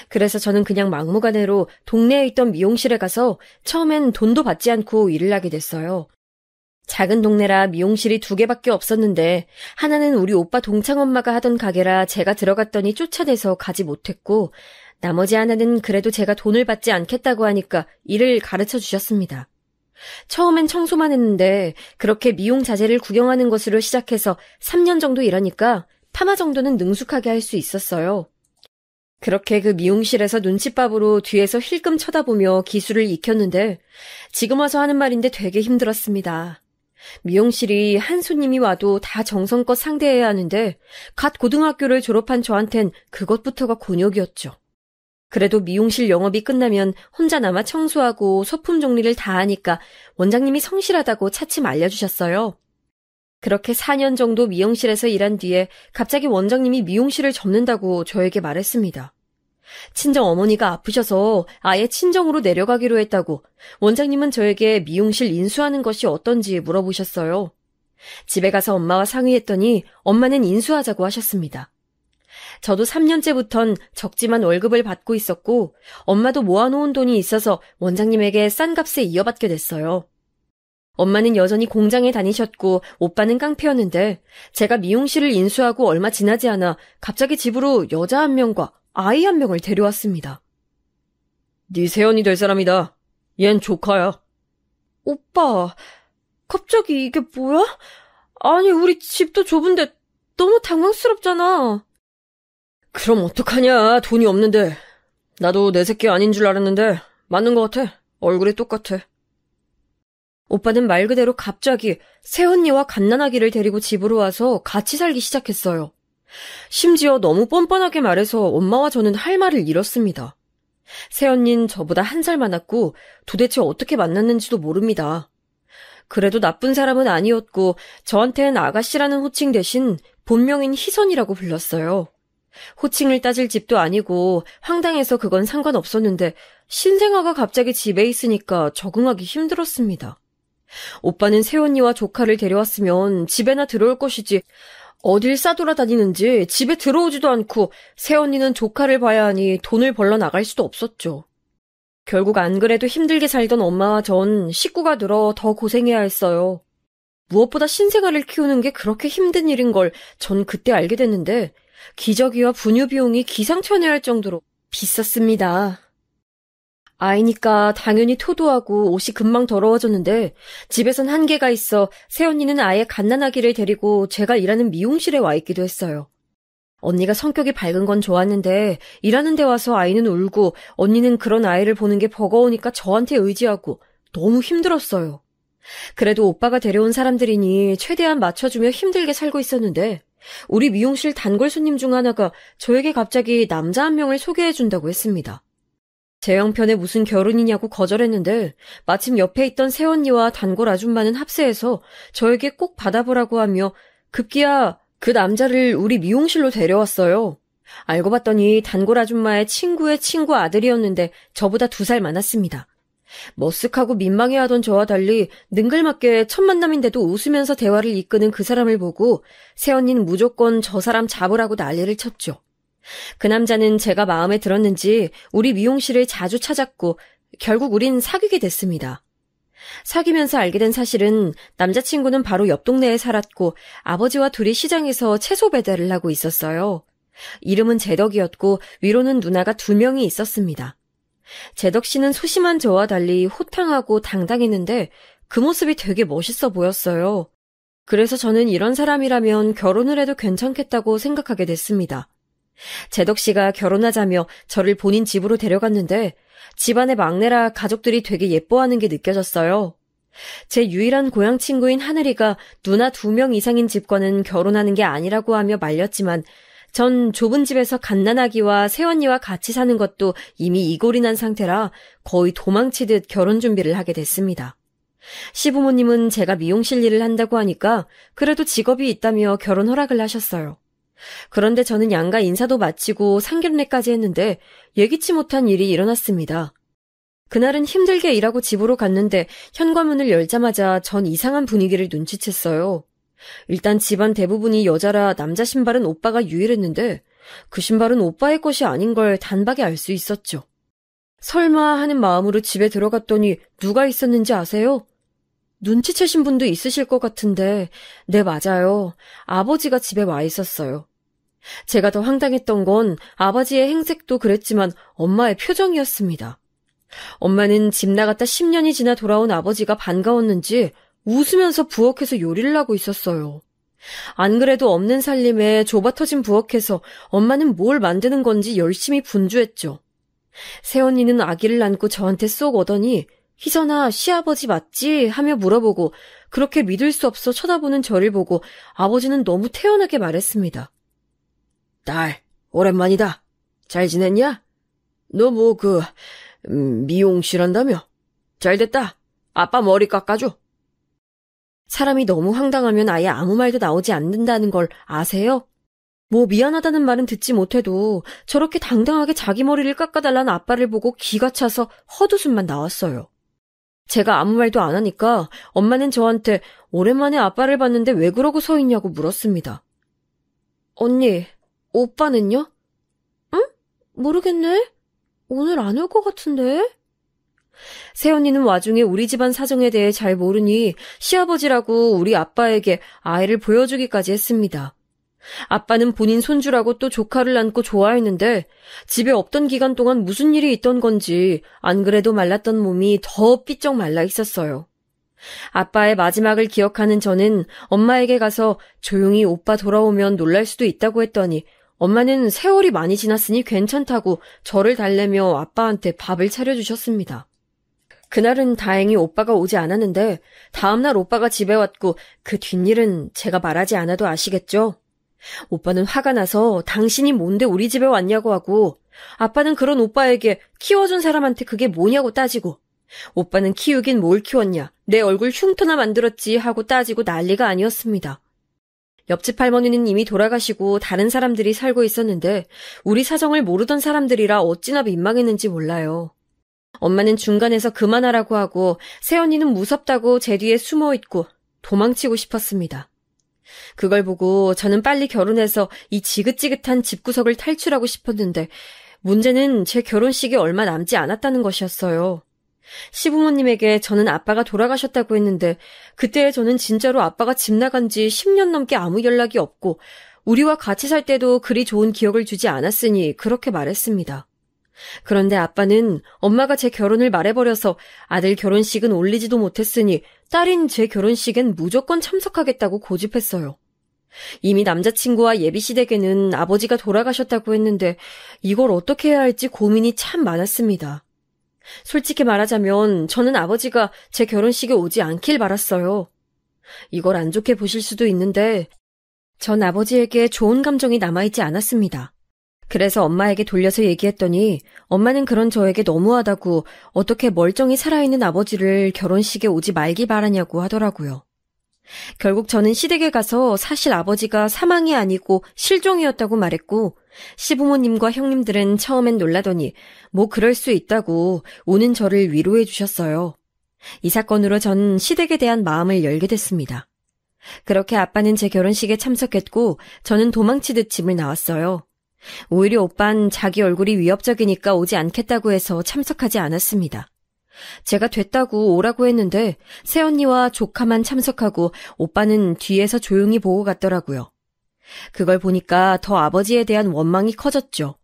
그래서 저는 그냥 막무가내로 동네에 있던 미용실에 가서 처음엔 돈도 받지 않고 일을 하게 됐어요. 작은 동네라 미용실이 2개밖에 없었는데 하나는 우리 오빠 동창 엄마가 하던 가게라 제가 들어갔더니 쫓아내서 가지 못했고 나머지 하나는 그래도 제가 돈을 받지 않겠다고 하니까 일을 가르쳐 주셨습니다. 처음엔 청소만 했는데 그렇게 미용 자재를 구경하는 것으로 시작해서 3년 정도 일하니까 파마 정도는 능숙하게 할 수 있었어요. 그렇게 그 미용실에서 눈칫밥으로 뒤에서 힐끔 쳐다보며 기술을 익혔는데 지금 와서 하는 말인데 되게 힘들었습니다. 미용실이 한 손님이 와도 다 정성껏 상대해야 하는데 갓 고등학교를 졸업한 저한텐 그것부터가 곤욕이었죠. 그래도 미용실 영업이 끝나면 혼자 남아 청소하고 소품 정리를 다 하니까 원장님이 성실하다고 차츰 알려주셨어요. 그렇게 4년 정도 미용실에서 일한 뒤에 갑자기 원장님이 미용실을 접는다고 저에게 말했습니다. 친정 어머니가 아프셔서 아예 친정으로 내려가기로 했다고 원장님은 저에게 미용실 인수하는 것이 어떤지 물어보셨어요. 집에 가서 엄마와 상의했더니 엄마는 인수하자고 하셨습니다. 저도 3년째부턴 적지만 월급을 받고 있었고 엄마도 모아놓은 돈이 있어서 원장님에게 싼 값에 이어받게 됐어요. 엄마는 여전히 공장에 다니셨고 오빠는 깡패였는데 제가 미용실을 인수하고 얼마 지나지 않아 갑자기 집으로 여자 1명과 아이 1명을 데려왔습니다. 네 새언니 될 사람이다. 얜 조카야. 오빠, 갑자기 이게 뭐야? 아니 우리 집도 좁은데 너무 당황스럽잖아. 그럼 어떡하냐. 돈이 없는데. 나도 내 새끼 아닌 줄 알았는데 맞는 것 같아. 얼굴이 똑같아. 오빠는 말 그대로 갑자기 새언니와 갓난아기를 데리고 집으로 와서 같이 살기 시작했어요. 심지어 너무 뻔뻔하게 말해서 엄마와 저는 할 말을 잃었습니다. 새언니는 저보다 1살 많았고 도대체 어떻게 만났는지도 모릅니다. 그래도 나쁜 사람은 아니었고 저한테는 아가씨라는 호칭 대신 본명인 희선이라고 불렀어요. 호칭을 따질 집도 아니고 황당해서 그건 상관없었는데 신생아가 갑자기 집에 있으니까 적응하기 힘들었습니다. 오빠는 새언니와 조카를 데려왔으면 집에나 들어올 것이지 어딜 싸돌아다니는지 집에 들어오지도 않고 새언니는 조카를 봐야 하니 돈을 벌러 나갈 수도 없었죠. 결국 안 그래도 힘들게 살던 엄마와 전 식구가 늘어 더 고생해야 했어요. 무엇보다 신생아를 키우는 게 그렇게 힘든 일인 걸 전 그때 알게 됐는데 기저귀와 분유 비용이 기상천외할 정도로 비쌌습니다. 아이니까 당연히 토도하고 옷이 금방 더러워졌는데 집에선 한계가 있어 새언니는 아예 갓난아기를 데리고 제가 일하는 미용실에 와 있기도 했어요. 언니가 성격이 밝은 건 좋았는데 일하는 데 와서 아이는 울고 언니는 그런 아이를 보는 게 버거우니까 저한테 의지하고 너무 힘들었어요. 그래도 오빠가 데려온 사람들이니 최대한 맞춰주며 힘들게 살고 있었는데 우리 미용실 단골 손님 중 하나가 저에게 갑자기 남자 한 명을 소개해준다고 했습니다. 제 형편에 무슨 결혼이냐고 거절했는데 마침 옆에 있던 새언니와 단골 아줌마는 합세해서 저에게 꼭 받아보라고 하며 급기야 그 남자를 우리 미용실로 데려왔어요. 알고 봤더니 단골 아줌마의 친구의 친구 아들이었는데 저보다 2살 많았습니다. 머쓱하고 민망해하던 저와 달리 능글맞게 첫 만남인데도 웃으면서 대화를 이끄는 그 사람을 보고 새언니는 무조건 저 사람 잡으라고 난리를 쳤죠. 그 남자는 제가 마음에 들었는지 우리 미용실을 자주 찾았고 결국 우린 사귀게 됐습니다. 사귀면서 알게 된 사실은 남자친구는 바로 옆 동네에 살았고 아버지와 둘이 시장에서 채소 배달을 하고 있었어요. 이름은 제덕이었고 위로는 누나가 2명이 있었습니다. 제덕 씨는 소심한 저와 달리 호탕하고 당당했는데 그 모습이 되게 멋있어 보였어요. 그래서 저는 이런 사람이라면 결혼을 해도 괜찮겠다고 생각하게 됐습니다. 제덕 씨가 결혼하자며 저를 본인 집으로 데려갔는데 집안의 막내라 가족들이 되게 예뻐하는 게 느껴졌어요. 제 유일한 고향 친구인 하늘이가 누나 2명 이상인 집과는 결혼하는 게 아니라고 하며 말렸지만 전 좁은 집에서 갓난아기와 새언니와 같이 사는 것도 이미 이골이 난 상태라 거의 도망치듯 결혼 준비를 하게 됐습니다. 시부모님은 제가 미용실 일을 한다고 하니까 그래도 직업이 있다며 결혼 허락을 하셨어요. 그런데 저는 양가 인사도 마치고 상견례까지 했는데 예기치 못한 일이 일어났습니다. 그날은 힘들게 일하고 집으로 갔는데 현관문을 열자마자 전 이상한 분위기를 눈치챘어요. 일단 집안 대부분이 여자라 남자 신발은 오빠가 유일했는데 그 신발은 오빠의 것이 아닌 걸 단박에 알 수 있었죠. 설마 하는 마음으로 집에 들어갔더니 누가 있었는지 아세요? 눈치채신 분도 있으실 것 같은데 네, 맞아요. 아버지가 집에 와 있었어요. 제가 더 황당했던 건 아버지의 행색도 그랬지만 엄마의 표정이었습니다. 엄마는 집 나갔다 10년이 지나 돌아온 아버지가 반가웠는지 웃으면서 부엌에서 요리를 하고 있었어요. 안 그래도 없는 살림에 좁아터진 부엌에서 엄마는 뭘 만드는 건지 열심히 분주했죠. 새언니는 아기를 안고 저한테 쏙 오더니 희선아, 시아버지 맞지? 하며 물어보고 그렇게 믿을 수 없어 쳐다보는 저를 보고 아버지는 너무 태연하게 말했습니다. 딸, 오랜만이다. 잘 지냈냐? 너 미용실 한다며? 잘됐다. 아빠 머리 깎아줘. 사람이 너무 황당하면 아예 아무 말도 나오지 않는다는 걸 아세요? 뭐 미안하다는 말은 듣지 못해도 저렇게 당당하게 자기 머리를 깎아달라는 아빠를 보고 기가 차서 헛웃음만 나왔어요. 제가 아무 말도 안 하니까 엄마는 저한테 오랜만에 아빠를 봤는데 왜 그러고 서 있냐고 물었습니다. 언니, 오빠는요? 응? 모르겠네. 오늘 안 올 것 같은데? 새언니는 와중에 우리 집안 사정에 대해 잘 모르니 시아버지라고 우리 아빠에게 아이를 보여주기까지 했습니다. 아빠는 본인 손주라고 또 조카를 안고 좋아했는데 집에 없던 기간 동안 무슨 일이 있던 건지 안 그래도 말랐던 몸이 더 삐쩍 말라 있었어요. 아빠의 마지막을 기억하는 저는 엄마에게 가서 조용히 오빠 돌아오면 놀랄 수도 있다고 했더니 엄마는 세월이 많이 지났으니 괜찮다고 저를 달래며 아빠한테 밥을 차려주셨습니다. 그날은 다행히 오빠가 오지 않았는데 다음날 오빠가 집에 왔고 그 뒷일은 제가 말하지 않아도 아시겠죠? 오빠는 화가 나서 당신이 뭔데 우리 집에 왔냐고 하고 아빠는 그런 오빠에게 키워준 사람한테 그게 뭐냐고 따지고 오빠는 키우긴 뭘 키웠냐 내 얼굴 흉터나 만들었지 하고 따지고 난리가 아니었습니다. 옆집 할머니는 이미 돌아가시고 다른 사람들이 살고 있었는데 우리 사정을 모르던 사람들이라 어찌나 민망했는지 몰라요. 엄마는 중간에서 그만하라고 하고 새언니는 무섭다고 제 뒤에 숨어있고 도망치고 싶었습니다. 그걸 보고 저는 빨리 결혼해서 이 지긋지긋한 집구석을 탈출하고 싶었는데 문제는 제 결혼식이 얼마 남지 않았다는 것이었어요. 시부모님에게 저는 아빠가 돌아가셨다고 했는데 그때 저는 진짜로 아빠가 집 나간 지 10년 넘게 아무 연락이 없고 우리와 같이 살 때도 그리 좋은 기억을 주지 않았으니 그렇게 말했습니다. 그런데 아빠는 엄마가 제 결혼을 말해버려서 아들 결혼식은 올리지도 못했으니 딸인 제 결혼식엔 무조건 참석하겠다고 고집했어요. 이미 남자친구와 예비시댁에는 아버지가 돌아가셨다고 했는데 이걸 어떻게 해야 할지 고민이 참 많았습니다. 솔직히 말하자면 저는 아버지가 제 결혼식에 오지 않길 바랐어요. 이걸 안 좋게 보실 수도 있는데 전 아버지에게 좋은 감정이 남아있지 않았습니다. 그래서 엄마에게 돌려서 얘기했더니 엄마는 그런 저에게 너무하다고 어떻게 멀쩡히 살아있는 아버지를 결혼식에 오지 말기 바라냐고 하더라고요. 결국 저는 시댁에 가서 사실 아버지가 사망이 아니고 실종이었다고 말했고 시부모님과 형님들은 처음엔 놀라더니 뭐 그럴 수 있다고 오는 저를 위로해 주셨어요. 이 사건으로 전 시댁에 대한 마음을 열게 됐습니다. 그렇게 아빠는 제 결혼식에 참석했고 저는 도망치듯 집을 나왔어요. 오히려 오빤 자기 얼굴이 위협적이니까 오지 않겠다고 해서 참석하지 않았습니다. 제가 됐다고 오라고 했는데 새언니와 조카만 참석하고 오빠는 뒤에서 조용히 보고 갔더라고요. 그걸 보니까 더 아버지에 대한 원망이 커졌죠.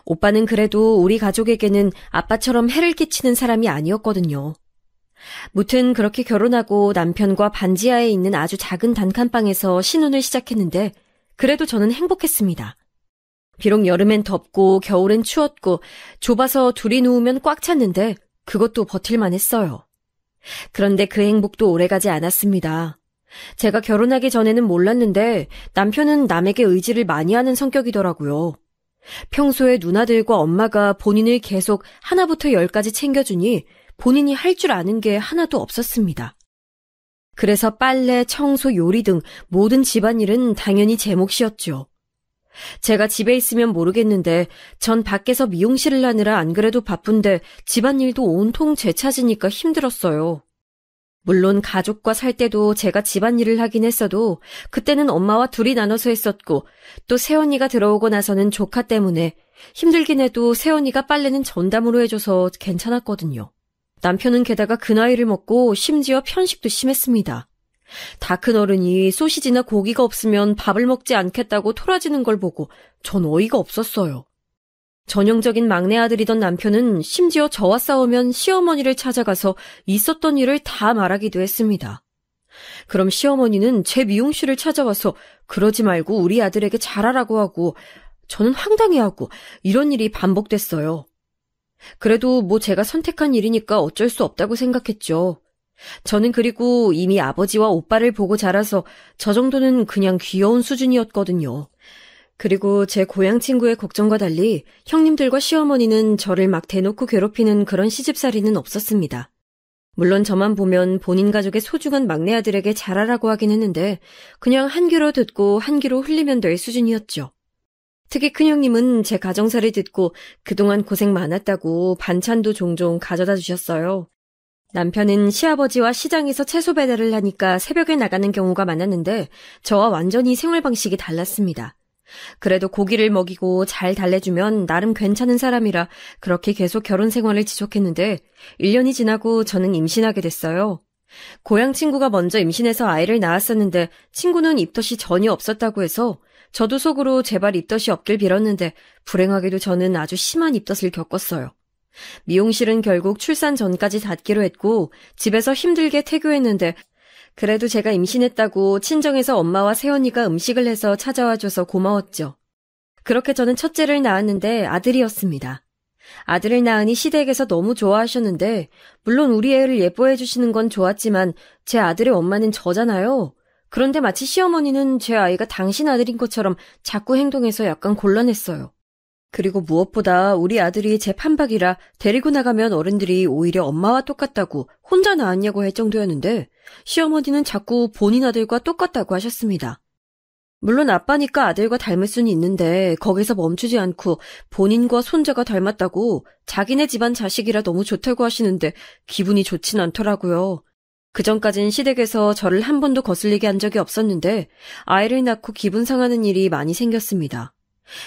오빠는 그래도 우리 가족에게는 아빠처럼 해를 끼치는 사람이 아니었거든요. 무튼 그렇게 결혼하고 남편과 반지하에 있는 아주 작은 단칸방에서 신혼을 시작했는데 그래도 저는 행복했습니다. 비록 여름엔 덥고 겨울엔 추웠고 좁아서 둘이 누우면 꽉 찼는데 그것도 버틸만 했어요. 그런데 그 행복도 오래가지 않았습니다. 제가 결혼하기 전에는 몰랐는데 남편은 남에게 의지를 많이 하는 성격이더라고요. 평소에 누나들과 엄마가 본인을 계속 하나부터 10까지 챙겨주니 본인이 할 줄 아는 게 하나도 없었습니다. 그래서 빨래, 청소, 요리 등 모든 집안일은 당연히 제 몫이었죠. 제가 집에 있으면 모르겠는데 전 밖에서 미용실을 하느라 안 그래도 바쁜데 집안일도 온통 제 차지니까 힘들었어요. 물론 가족과 살 때도 제가 집안일을 하긴 했어도 그때는 엄마와 둘이 나눠서 했었고 또 새언니가 들어오고 나서는 조카 때문에 힘들긴 해도 새언니가 빨래는 전담으로 해줘서 괜찮았거든요. 남편은 게다가 그 나이를 먹고 심지어 편식도 심했습니다. 다 큰 어른이 소시지나 고기가 없으면 밥을 먹지 않겠다고 토라지는 걸 보고 전 어이가 없었어요. 전형적인 막내 아들이던 남편은 심지어 저와 싸우면 시어머니를 찾아가서 있었던 일을 다 말하기도 했습니다. 그럼 시어머니는 제 미용실을 찾아와서 그러지 말고 우리 아들에게 잘하라고 하고 저는 황당해하고 이런 일이 반복됐어요. 그래도 뭐 제가 선택한 일이니까 어쩔 수 없다고 생각했죠. 저는 그리고 이미 아버지와 오빠를 보고 자라서 저 정도는 그냥 귀여운 수준이었거든요. 그리고 제 고향 친구의 걱정과 달리 형님들과 시어머니는 저를 막 대놓고 괴롭히는 그런 시집살이는 없었습니다. 물론 저만 보면 본인 가족의 소중한 막내 아들에게 잘하라고 하긴 했는데 그냥 한 귀로 듣고 한 귀로 흘리면 될 수준이었죠. 특히 큰형님은 제 가정사를 듣고 그동안 고생 많았다고 반찬도 종종 가져다 주셨어요. 남편은 시아버지와 시장에서 채소 배달을 하니까 새벽에 나가는 경우가 많았는데 저와 완전히 생활 방식이 달랐습니다. 그래도 고기를 먹이고 잘 달래주면 나름 괜찮은 사람이라 그렇게 계속 결혼 생활을 지속했는데 1년이 지나고 저는 임신하게 됐어요. 고향 친구가 먼저 임신해서 아이를 낳았었는데 친구는 입덧이 전혀 없었다고 해서 저도 속으로 제발 입덧이 없길 빌었는데 불행하게도 저는 아주 심한 입덧을 겪었어요. 미용실은 결국 출산 전까지 닫기로 했고 집에서 힘들게 퇴교했는데 그래도 제가 임신했다고 친정에서 엄마와 새언니가 음식을 해서 찾아와줘서 고마웠죠. 그렇게 저는 첫째를 낳았는데 아들이었습니다. 아들을 낳으니 시댁에서 너무 좋아하셨는데 물론 우리 애를 예뻐해 주시는 건 좋았지만 제 아들의 엄마는 저잖아요. 그런데 마치 시어머니는 제 아이가 당신 아들인 것처럼 자꾸 행동해서 약간 곤란했어요. 그리고 무엇보다 우리 아들이 제 판박이라 데리고 나가면 어른들이 오히려 엄마와 똑같다고 혼자 낳았냐고 할 정도였는데 시어머니는 자꾸 본인 아들과 똑같다고 하셨습니다. 물론 아빠니까 아들과 닮을 수는 있는데 거기서 멈추지 않고 본인과 손자가 닮았다고 자기네 집안 자식이라 너무 좋다고 하시는데 기분이 좋진 않더라고요. 그전까진 시댁에서 저를 한 번도 거슬리게 한 적이 없었는데 아이를 낳고 기분 상하는 일이 많이 생겼습니다.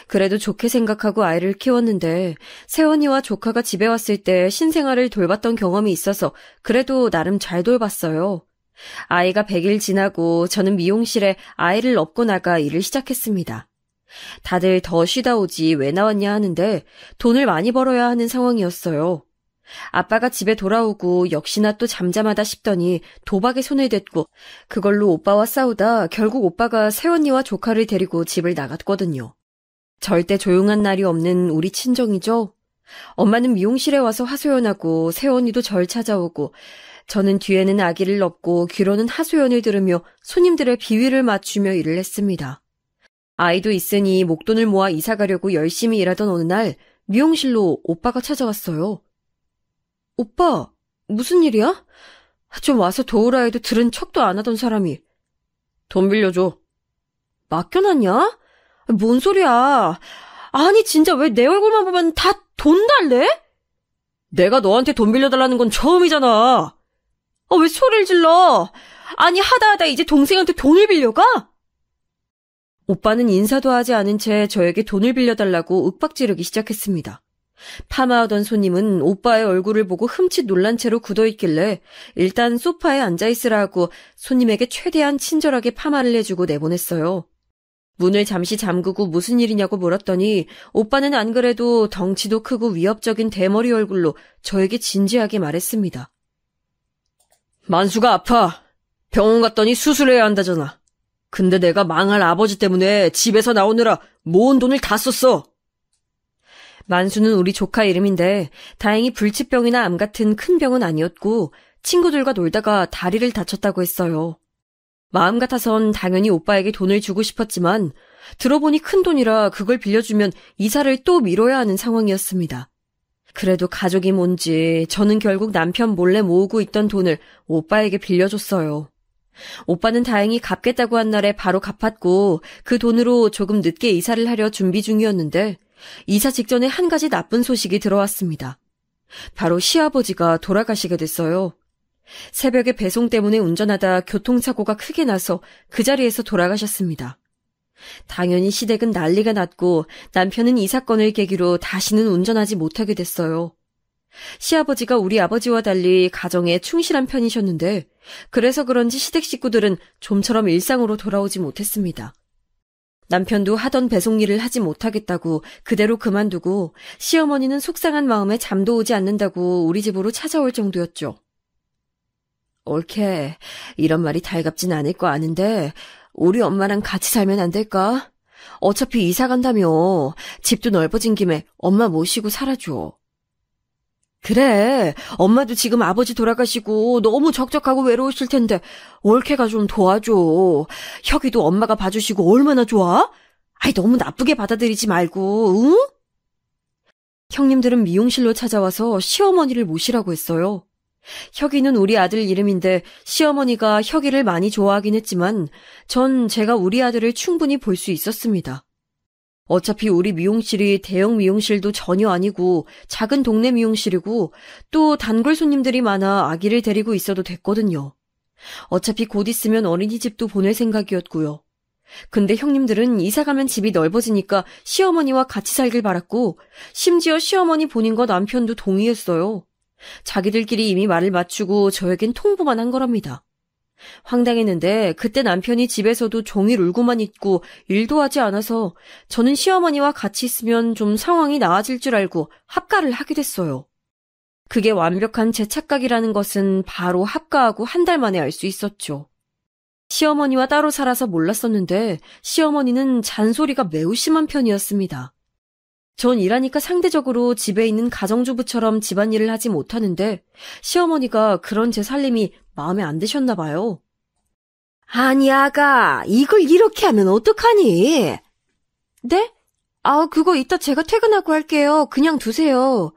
그래도 좋게 생각하고 아이를 키웠는데 새언니와 조카가 집에 왔을 때 신생아를 돌봤던 경험이 있어서 그래도 나름 잘 돌봤어요. 아이가 100일 지나고 저는 미용실에 아이를 업고 나가 일을 시작했습니다. 다들 더 쉬다 오지 왜 나왔냐 하는데 돈을 많이 벌어야 하는 상황이었어요. 아빠가 집에 돌아오고 역시나 또 잠잠하다 싶더니 도박에 손을 댔고 그걸로 오빠와 싸우다 결국 오빠가 새언니와 조카를 데리고 집을 나갔거든요. 절대 조용한 날이 없는 우리 친정이죠. 엄마는 미용실에 와서 하소연하고 새언니도 절 찾아오고 저는 뒤에는 아기를 업고 귀로는 하소연을 들으며 손님들의 비위를 맞추며 일을 했습니다. 아이도 있으니 목돈을 모아 이사 가려고 열심히 일하던 어느 날 미용실로 오빠가 찾아왔어요. 오빠, 무슨 일이야? 좀 와서 도우라 해도 들은 척도 안 하던 사람이. 돈 빌려줘. 맡겨놨냐? 뭔 소리야. 아니 진짜 왜 내 얼굴만 보면 다 돈 달래? 내가 너한테 돈 빌려달라는 건 처음이잖아. 왜 소리를 질러? 아니 하다 이제 동생한테 돈을 빌려가? 오빠는 인사도 하지 않은 채 저에게 돈을 빌려달라고 윽박지르기 시작했습니다. 파마하던 손님은 오빠의 얼굴을 보고 흠칫 놀란 채로 굳어있길래 일단 소파에 앉아있으라 하고 손님에게 최대한 친절하게 파마를 해주고 내보냈어요. 문을 잠시 잠그고 무슨 일이냐고 물었더니 오빠는 안 그래도 덩치도 크고 위협적인 대머리 얼굴로 저에게 진지하게 말했습니다. 만수가 아파. 병원 갔더니 수술해야 한다잖아. 근데 내가 망할 아버지 때문에 집에서 나오느라 모은 돈을 다 썼어. 만수는 우리 조카 이름인데 다행히 불치병이나 암 같은 큰 병은 아니었고 친구들과 놀다가 다리를 다쳤다고 했어요. 마음 같아선 당연히 오빠에게 돈을 주고 싶었지만 들어보니 큰 돈이라 그걸 빌려주면 이사를 또 미뤄야 하는 상황이었습니다. 그래도 가족이 뭔지 저는 결국 남편 몰래 모으고 있던 돈을 오빠에게 빌려줬어요. 오빠는 다행히 갚겠다고 한 날에 바로 갚았고 그 돈으로 조금 늦게 이사를 하려 준비 중이었는데 이사 직전에 한 가지 나쁜 소식이 들어왔습니다. 바로 시아버지가 돌아가시게 됐어요. 새벽에 배송 때문에 운전하다 교통사고가 크게 나서 그 자리에서 돌아가셨습니다. 당연히 시댁은 난리가 났고 남편은 이 사건을 계기로 다시는 운전하지 못하게 됐어요. 시아버지가 우리 아버지와 달리 가정에 충실한 편이셨는데 그래서 그런지 시댁 식구들은 좀처럼 일상으로 돌아오지 못했습니다. 남편도 하던 배송 일을 하지 못하겠다고 그대로 그만두고 시어머니는 속상한 마음에 잠도 오지 않는다고 우리 집으로 찾아올 정도였죠. 옳게 이런 말이 달갑진 않을 거 아는데 우리 엄마랑 같이 살면 안 될까? 어차피 이사 간다며. 집도 넓어진 김에 엄마 모시고 살아줘. 그래, 엄마도 지금 아버지 돌아가시고 너무 적적하고 외로우실 텐데 옳게가 좀 도와줘. 혁이도 엄마가 봐주시고 얼마나 좋아? 아이 너무 나쁘게 받아들이지 말고, 응? 형님들은 미용실로 찾아와서 시어머니를 모시라고 했어요. 혁이는 우리 아들 이름인데 시어머니가 혁이를 많이 좋아하긴 했지만 전 제가 우리 아들을 충분히 볼 수 있었습니다. 어차피 우리 미용실이 대형 미용실도 전혀 아니고 작은 동네 미용실이고 또 단골 손님들이 많아 아기를 데리고 있어도 됐거든요. 어차피 곧 있으면 어린이집도 보낼 생각이었고요. 근데 형님들은 이사가면 집이 넓어지니까 시어머니와 같이 살길 바랐고 심지어 시어머니 본인과 남편도 동의했어요. 자기들끼리 이미 말을 맞추고 저에겐 통보만 한 거랍니다. 황당했는데 그때 남편이 집에서도 종일 울고만 있고 일도 하지 않아서 저는 시어머니와 같이 있으면 좀 상황이 나아질 줄 알고 합가를 하게 됐어요. 그게 완벽한 제 착각이라는 것은 바로 합가하고 한 달 만에 알 수 있었죠. 시어머니와 따로 살아서 몰랐었는데 시어머니는 잔소리가 매우 심한 편이었습니다. 전 일하니까 상대적으로 집에 있는 가정주부처럼 집안일을 하지 못하는데 시어머니가 그런 제 살림이 마음에 안 드셨나 봐요. 아니, 아가, 이걸 이렇게 하면 어떡하니? 네? 그거 이따 제가 퇴근하고 할게요. 그냥 두세요.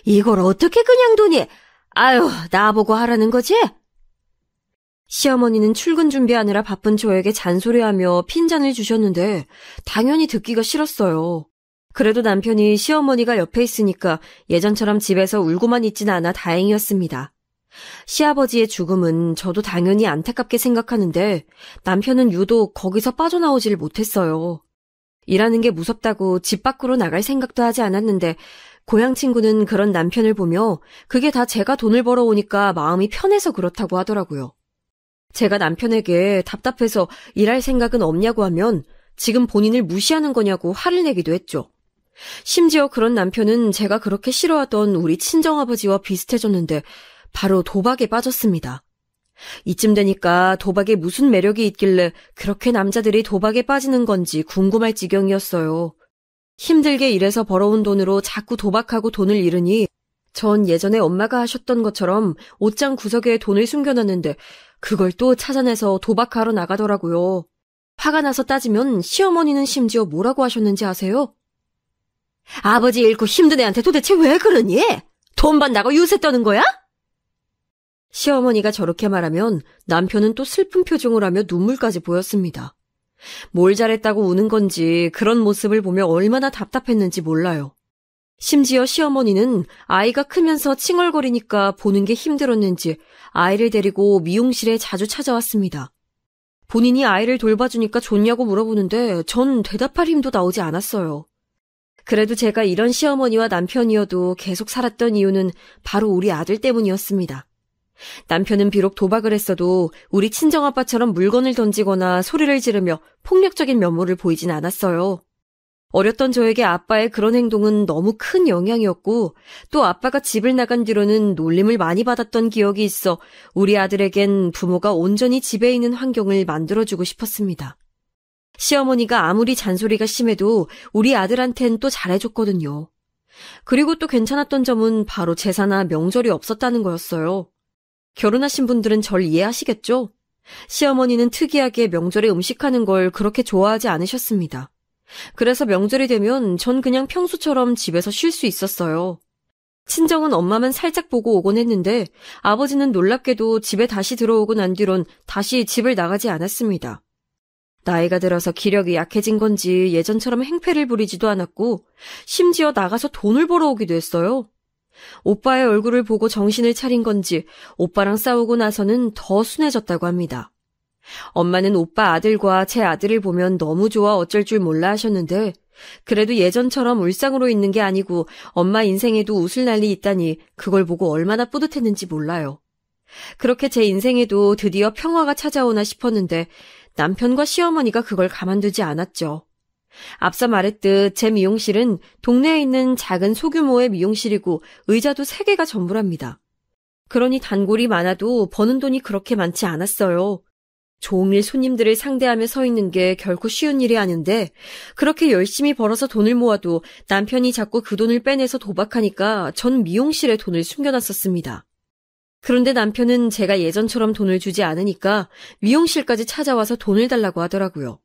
이걸 어떻게 그냥 두니? 아유, 나보고 하라는 거지? 시어머니는 출근 준비하느라 바쁜 저에게 잔소리하며 핀잔을 주셨는데 당연히 듣기가 싫었어요. 그래도 남편이 시어머니가 옆에 있으니까 예전처럼 집에서 울고만 있진 않아 다행이었습니다. 시아버지의 죽음은 저도 당연히 안타깝게 생각하는데 남편은 유독 거기서 빠져나오질 못했어요. 일하는 게 무섭다고 집 밖으로 나갈 생각도 하지 않았는데 고향 친구는 그런 남편을 보며 그게 다 제가 돈을 벌어오니까 마음이 편해서 그렇다고 하더라고요. 제가 남편에게 답답해서 일할 생각은 없냐고 하면 지금 본인을 무시하는 거냐고 화를 내기도 했죠. 심지어 그런 남편은 제가 그렇게 싫어하던 우리 친정아버지와 비슷해졌는데 바로 도박에 빠졌습니다. 이쯤 되니까 도박에 무슨 매력이 있길래 그렇게 남자들이 도박에 빠지는 건지 궁금할 지경이었어요. 힘들게 일해서 벌어온 돈으로 자꾸 도박하고 돈을 잃으니 전 예전에 엄마가 하셨던 것처럼 옷장 구석에 돈을 숨겨놨는데 그걸 또 찾아내서 도박하러 나가더라고요. 화가 나서 따지면 시어머니는 심지어 뭐라고 하셨는지 아세요? 아버지 잃고 힘든 애한테 도대체 왜 그러니? 돈 받나고 유세 떠는 거야? 시어머니가 저렇게 말하면 남편은 또 슬픈 표정을 하며 눈물까지 보였습니다. 뭘 잘했다고 우는 건지 그런 모습을 보며 얼마나 답답했는지 몰라요. 심지어 시어머니는 아이가 크면서 칭얼거리니까 보는 게 힘들었는지 아이를 데리고 미용실에 자주 찾아왔습니다. 본인이 아이를 돌봐주니까 좋냐고 물어보는데 전 대답할 힘도 나오지 않았어요. 그래도 제가 이런 시어머니와 남편이어도 계속 살았던 이유는 바로 우리 아들 때문이었습니다. 남편은 비록 도박을 했어도 우리 친정아빠처럼 물건을 던지거나 소리를 지르며 폭력적인 면모를 보이진 않았어요. 어렸던 저에게 아빠의 그런 행동은 너무 큰 영향이었고 또 아빠가 집을 나간 뒤로는 놀림을 많이 받았던 기억이 있어 우리 아들에겐 부모가 온전히 집에 있는 환경을 만들어주고 싶었습니다. 시어머니가 아무리 잔소리가 심해도 우리 아들한텐 또 잘해줬거든요. 그리고 또 괜찮았던 점은 바로 제사나 명절이 없었다는 거였어요. 결혼하신 분들은 절 이해하시겠죠? 시어머니는 특이하게 명절에 음식하는 걸 그렇게 좋아하지 않으셨습니다. 그래서 명절이 되면 전 그냥 평소처럼 집에서 쉴 수 있었어요. 친정은 엄마만 살짝 보고 오곤 했는데 아버지는 놀랍게도 집에 다시 들어오고 난 뒤론 다시 집을 나가지 않았습니다. 나이가 들어서 기력이 약해진 건지 예전처럼 행패를 부리지도 않았고 심지어 나가서 돈을 벌어오기도 했어요. 오빠의 얼굴을 보고 정신을 차린 건지 오빠랑 싸우고 나서는 더 순해졌다고 합니다. 엄마는 오빠 아들과 제 아들을 보면 너무 좋아 어쩔 줄 몰라 하셨는데 그래도 예전처럼 울상으로 있는 게 아니고 엄마 인생에도 웃을 날이 있다니 그걸 보고 얼마나 뿌듯했는지 몰라요. 그렇게 제 인생에도 드디어 평화가 찾아오나 싶었는데 남편과 시어머니가 그걸 가만두지 않았죠. 앞서 말했듯 제 미용실은 동네에 있는 작은 소규모의 미용실이고 의자도 3개가 전부랍니다. 그러니 단골이 많아도 버는 돈이 그렇게 많지 않았어요. 종일 손님들을 상대하며 서 있는 게 결코 쉬운 일이 아닌데 그렇게 열심히 벌어서 돈을 모아도 남편이 자꾸 그 돈을 빼내서 도박하니까 전 미용실에 돈을 숨겨놨었습니다. 그런데 남편은 제가 예전처럼 돈을 주지 않으니까 미용실까지 찾아와서 돈을 달라고 하더라고요.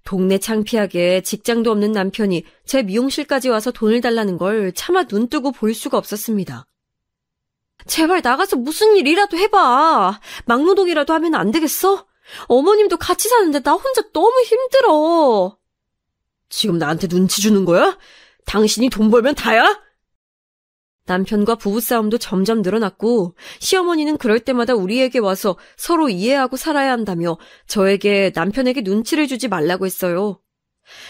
동네 창피하게 직장도 없는 남편이 제 미용실까지 와서 돈을 달라는 걸 차마 눈뜨고 볼 수가 없었습니다. 제발 나가서 무슨 일이라도 해봐. 막노동이라도 하면 안 되겠어? 어머님도 같이 사는데 나 혼자 너무 힘들어. 지금 나한테 눈치 주는 거야? 당신이 돈 벌면 다야? 남편과 부부싸움도 점점 늘어났고 시어머니는 그럴 때마다 우리에게 와서 서로 이해하고 살아야 한다며 저에게 남편에게 눈치를 주지 말라고 했어요.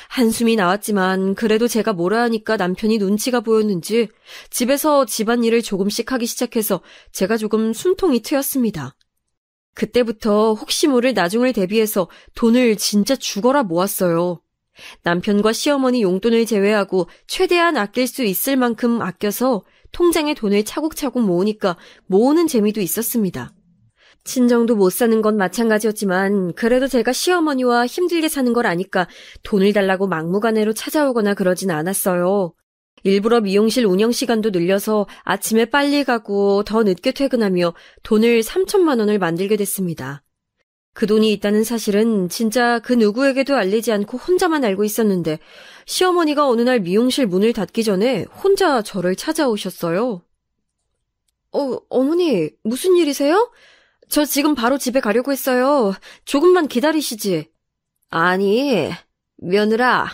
한숨이 나왔지만 그래도 제가 뭐라 하니까 남편이 눈치가 보였는지 집에서 집안일을 조금씩 하기 시작해서 제가 조금 숨통이 트였습니다. 그때부터 혹시 모를 나중을 대비해서 돈을 진짜 죽어라 모았어요. 남편과 시어머니 용돈을 제외하고 최대한 아낄 수 있을 만큼 아껴서 통장에 돈을 차곡차곡 모으니까 모으는 재미도 있었습니다. 친정도 못 사는 건 마찬가지였지만 그래도 제가 시어머니와 힘들게 사는 걸 아니까 돈을 달라고 막무가내로 찾아오거나 그러진 않았어요. 일부러 미용실 운영 시간도 늘려서 아침에 빨리 가고 더 늦게 퇴근하며 돈을 3천만 원을 만들게 됐습니다. 그 돈이 있다는 사실은 진짜 그 누구에게도 알리지 않고 혼자만 알고 있었는데 시어머니가 어느 날 미용실 문을 닫기 전에 혼자 저를 찾아오셨어요. 어머니, 무슨 일이세요? 저 지금 바로 집에 가려고 했어요. 조금만 기다리시지. 아니, 며느라.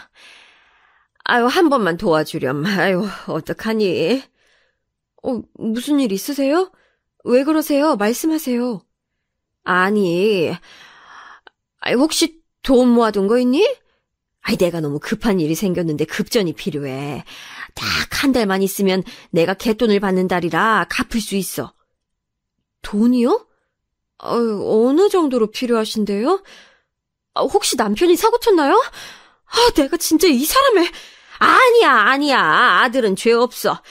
아유, 한 번만 도와주렴. 아유, 어떡하니? 무슨 일 있으세요? 왜 그러세요? 말씀하세요. 아니, 혹시 돈 모아둔 거 있니? 내가 너무 급한 일이 생겼는데 급전이 필요해. 딱 한 달만 있으면 내가 갯돈을 받는 달이라 갚을 수 있어. 돈이요? 어느 정도로 필요하신데요? 혹시 남편이 사고 쳤나요? 내가 진짜 이 사람을... 아니야. 아들은 죄 없어.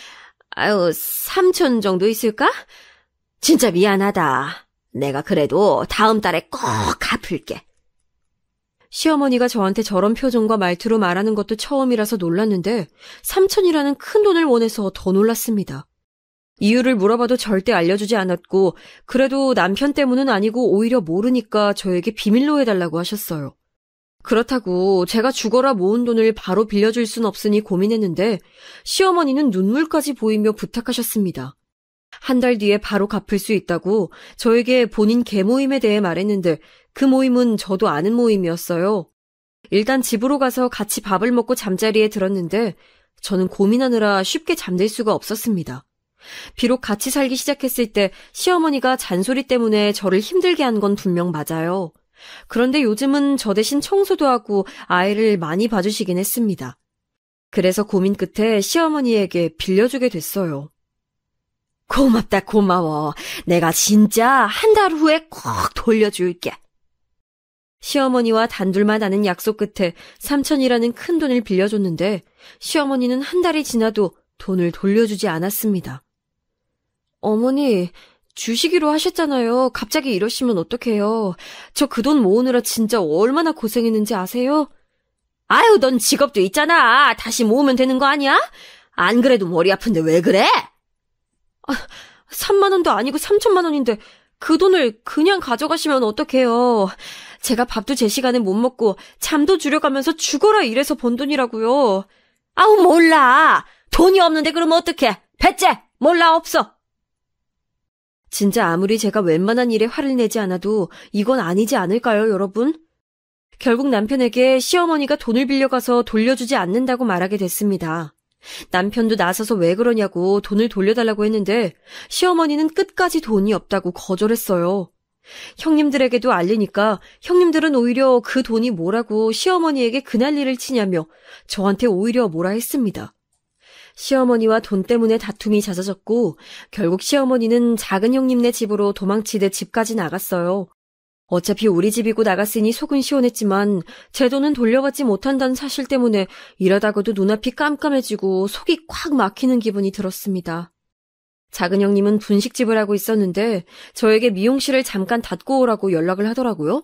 3천 정도 있을까? 진짜 미안하다. 내가 그래도 다음 달에 꼭 갚을게. 시어머니가 저한테 저런 표정과 말투로 말하는 것도 처음이라서 놀랐는데 3천이라는 큰 돈을 원해서 더 놀랐습니다. 이유를 물어봐도 절대 알려주지 않았고 그래도 남편 때문은 아니고 오히려 모르니까 저에게 비밀로 해달라고 하셨어요. 그렇다고 제가 죽어라 모은 돈을 바로 빌려줄 순 없으니 고민했는데 시어머니는 눈물까지 보이며 부탁하셨습니다. 한 달 뒤에 바로 갚을 수 있다고 저에게 본인 계모임에 대해 말했는데 그 모임은 저도 아는 모임이었어요. 일단 집으로 가서 같이 밥을 먹고 잠자리에 들었는데 저는 고민하느라 쉽게 잠들 수가 없었습니다. 비록 같이 살기 시작했을 때 시어머니가 잔소리 때문에 저를 힘들게 한 건 분명 맞아요. 그런데 요즘은 저 대신 청소도 하고 아이를 많이 봐주시긴 했습니다. 그래서 고민 끝에 시어머니에게 빌려주게 됐어요. 고맙다, 고마워. 내가 진짜 한 달 후에 꼭 돌려줄게. 시어머니와 단둘만 아는 약속 끝에 3천이라는 큰 돈을 빌려줬는데 시어머니는 한 달이 지나도 돈을 돌려주지 않았습니다. 어머니, 주시기로 하셨잖아요. 갑자기 이러시면 어떡해요. 저 그 돈 모으느라 진짜 얼마나 고생했는지 아세요? 아유, 넌 직업도 있잖아. 다시 모으면 되는 거 아니야? 안 그래도 머리 아픈데 왜 그래? 3만 원도 아니고 3천만 원인데 그 돈을 그냥 가져가시면 어떡해요. 제가 밥도 제 시간에 못 먹고 잠도 줄여가면서 죽어라 일해서 번 돈이라고요. 아우, 몰라. 돈이 없는데 그러면 어떡해. 배째, 몰라, 없어. 진짜 아무리 제가 웬만한 일에 화를 내지 않아도 이건 아니지 않을까요, 여러분? 결국 남편에게 시어머니가 돈을 빌려가서 돌려주지 않는다고 말하게 됐습니다. 남편도 나서서 왜 그러냐고 돈을 돌려달라고 했는데 시어머니는 끝까지 돈이 없다고 거절했어요. 형님들에게도 알리니까 형님들은 오히려 그 돈이 뭐라고 시어머니에게 그난리를 치냐며 저한테 오히려 뭐라 했습니다. 시어머니와 돈 때문에 다툼이 잦아졌고 결국 시어머니는 작은 형님네 집으로 도망치듯 집까지 나갔어요. 어차피 우리 집이고 나갔으니 속은 시원했지만 제 돈은 돌려받지 못한다는 사실 때문에 일하다가도 눈앞이 깜깜해지고 속이 콱 막히는 기분이 들었습니다. 작은 형님은 분식집을 하고 있었는데 저에게 미용실을 잠깐 닫고 오라고 연락을 하더라고요.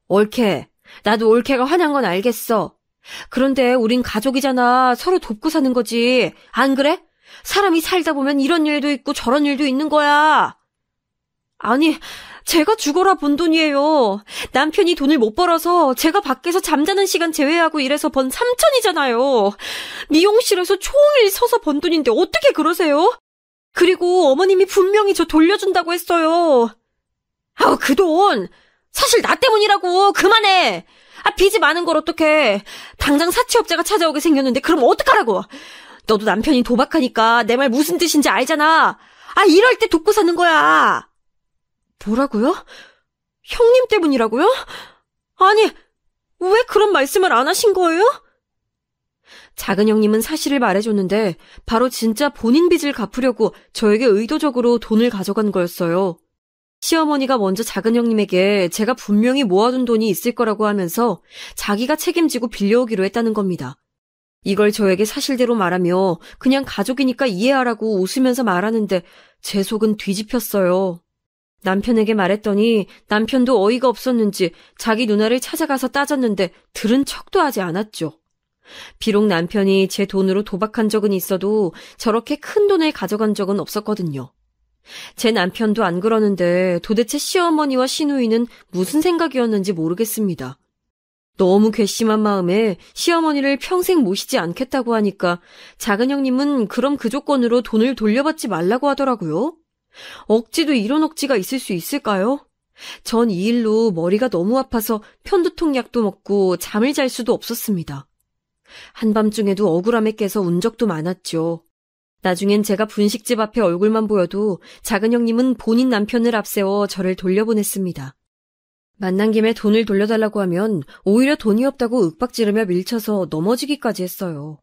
올케, 나도 올케가 화난 건 알겠어. 그런데 우린 가족이잖아. 서로 돕고 사는 거지. 안 그래? 사람이 살다 보면 이런 일도 있고 저런 일도 있는 거야. 아니, 제가 죽어라 번 돈이에요. 남편이 돈을 못 벌어서 제가 밖에서 잠자는 시간 제외하고 일해서 번 3천이잖아요. 미용실에서 종일 서서 번 돈인데 어떻게 그러세요? 그리고 어머님이 분명히 저 돌려준다고 했어요. 아우, 그 돈 사실 나 때문이라고. 그만해. 빚이 많은 걸 어떡해. 당장 사채업자가 찾아오게 생겼는데 그럼 어떡하라고. 너도 남편이 도박하니까 내 말 무슨 뜻인지 알잖아. 이럴 때 돕고 사는 거야. 뭐라고요? 형님 때문이라고요? 아니, 왜 그런 말씀을 안 하신 거예요? 작은 형님은 사실을 말해줬는데 바로 진짜 본인 빚을 갚으려고 저에게 의도적으로 돈을 가져간 거였어요. 시어머니가 먼저 작은 형님에게 제가 분명히 모아둔 돈이 있을 거라고 하면서 자기가 책임지고 빌려오기로 했다는 겁니다. 이걸 저에게 사실대로 말하며 그냥 가족이니까 이해하라고 웃으면서 말하는데 제 속은 뒤집혔어요. 남편에게 말했더니 남편도 어이가 없었는지 자기 누나를 찾아가서 따졌는데 들은 척도 하지 않았죠. 비록 남편이 제 돈으로 도박한 적은 있어도 저렇게 큰 돈을 가져간 적은 없었거든요. 제 남편도 안 그러는데 도대체 시어머니와 시누이는 무슨 생각이었는지 모르겠습니다. 너무 괘씸한 마음에 시어머니를 평생 모시지 않겠다고 하니까 작은 형님은 그럼 그 조건으로 돈을 돌려받지 말라고 하더라고요. 억지도 이런 억지가 있을 수 있을까요? 전 이 일로 머리가 너무 아파서 편두통 약도 먹고 잠을 잘 수도 없었습니다. 한밤중에도 억울함에 깨서 운 적도 많았죠. 나중엔 제가 분식집 앞에 얼굴만 보여도 작은 형님은 본인 남편을 앞세워 저를 돌려보냈습니다. 만난 김에 돈을 돌려달라고 하면 오히려 돈이 없다고 윽박지르며 밀쳐서 넘어지기까지 했어요.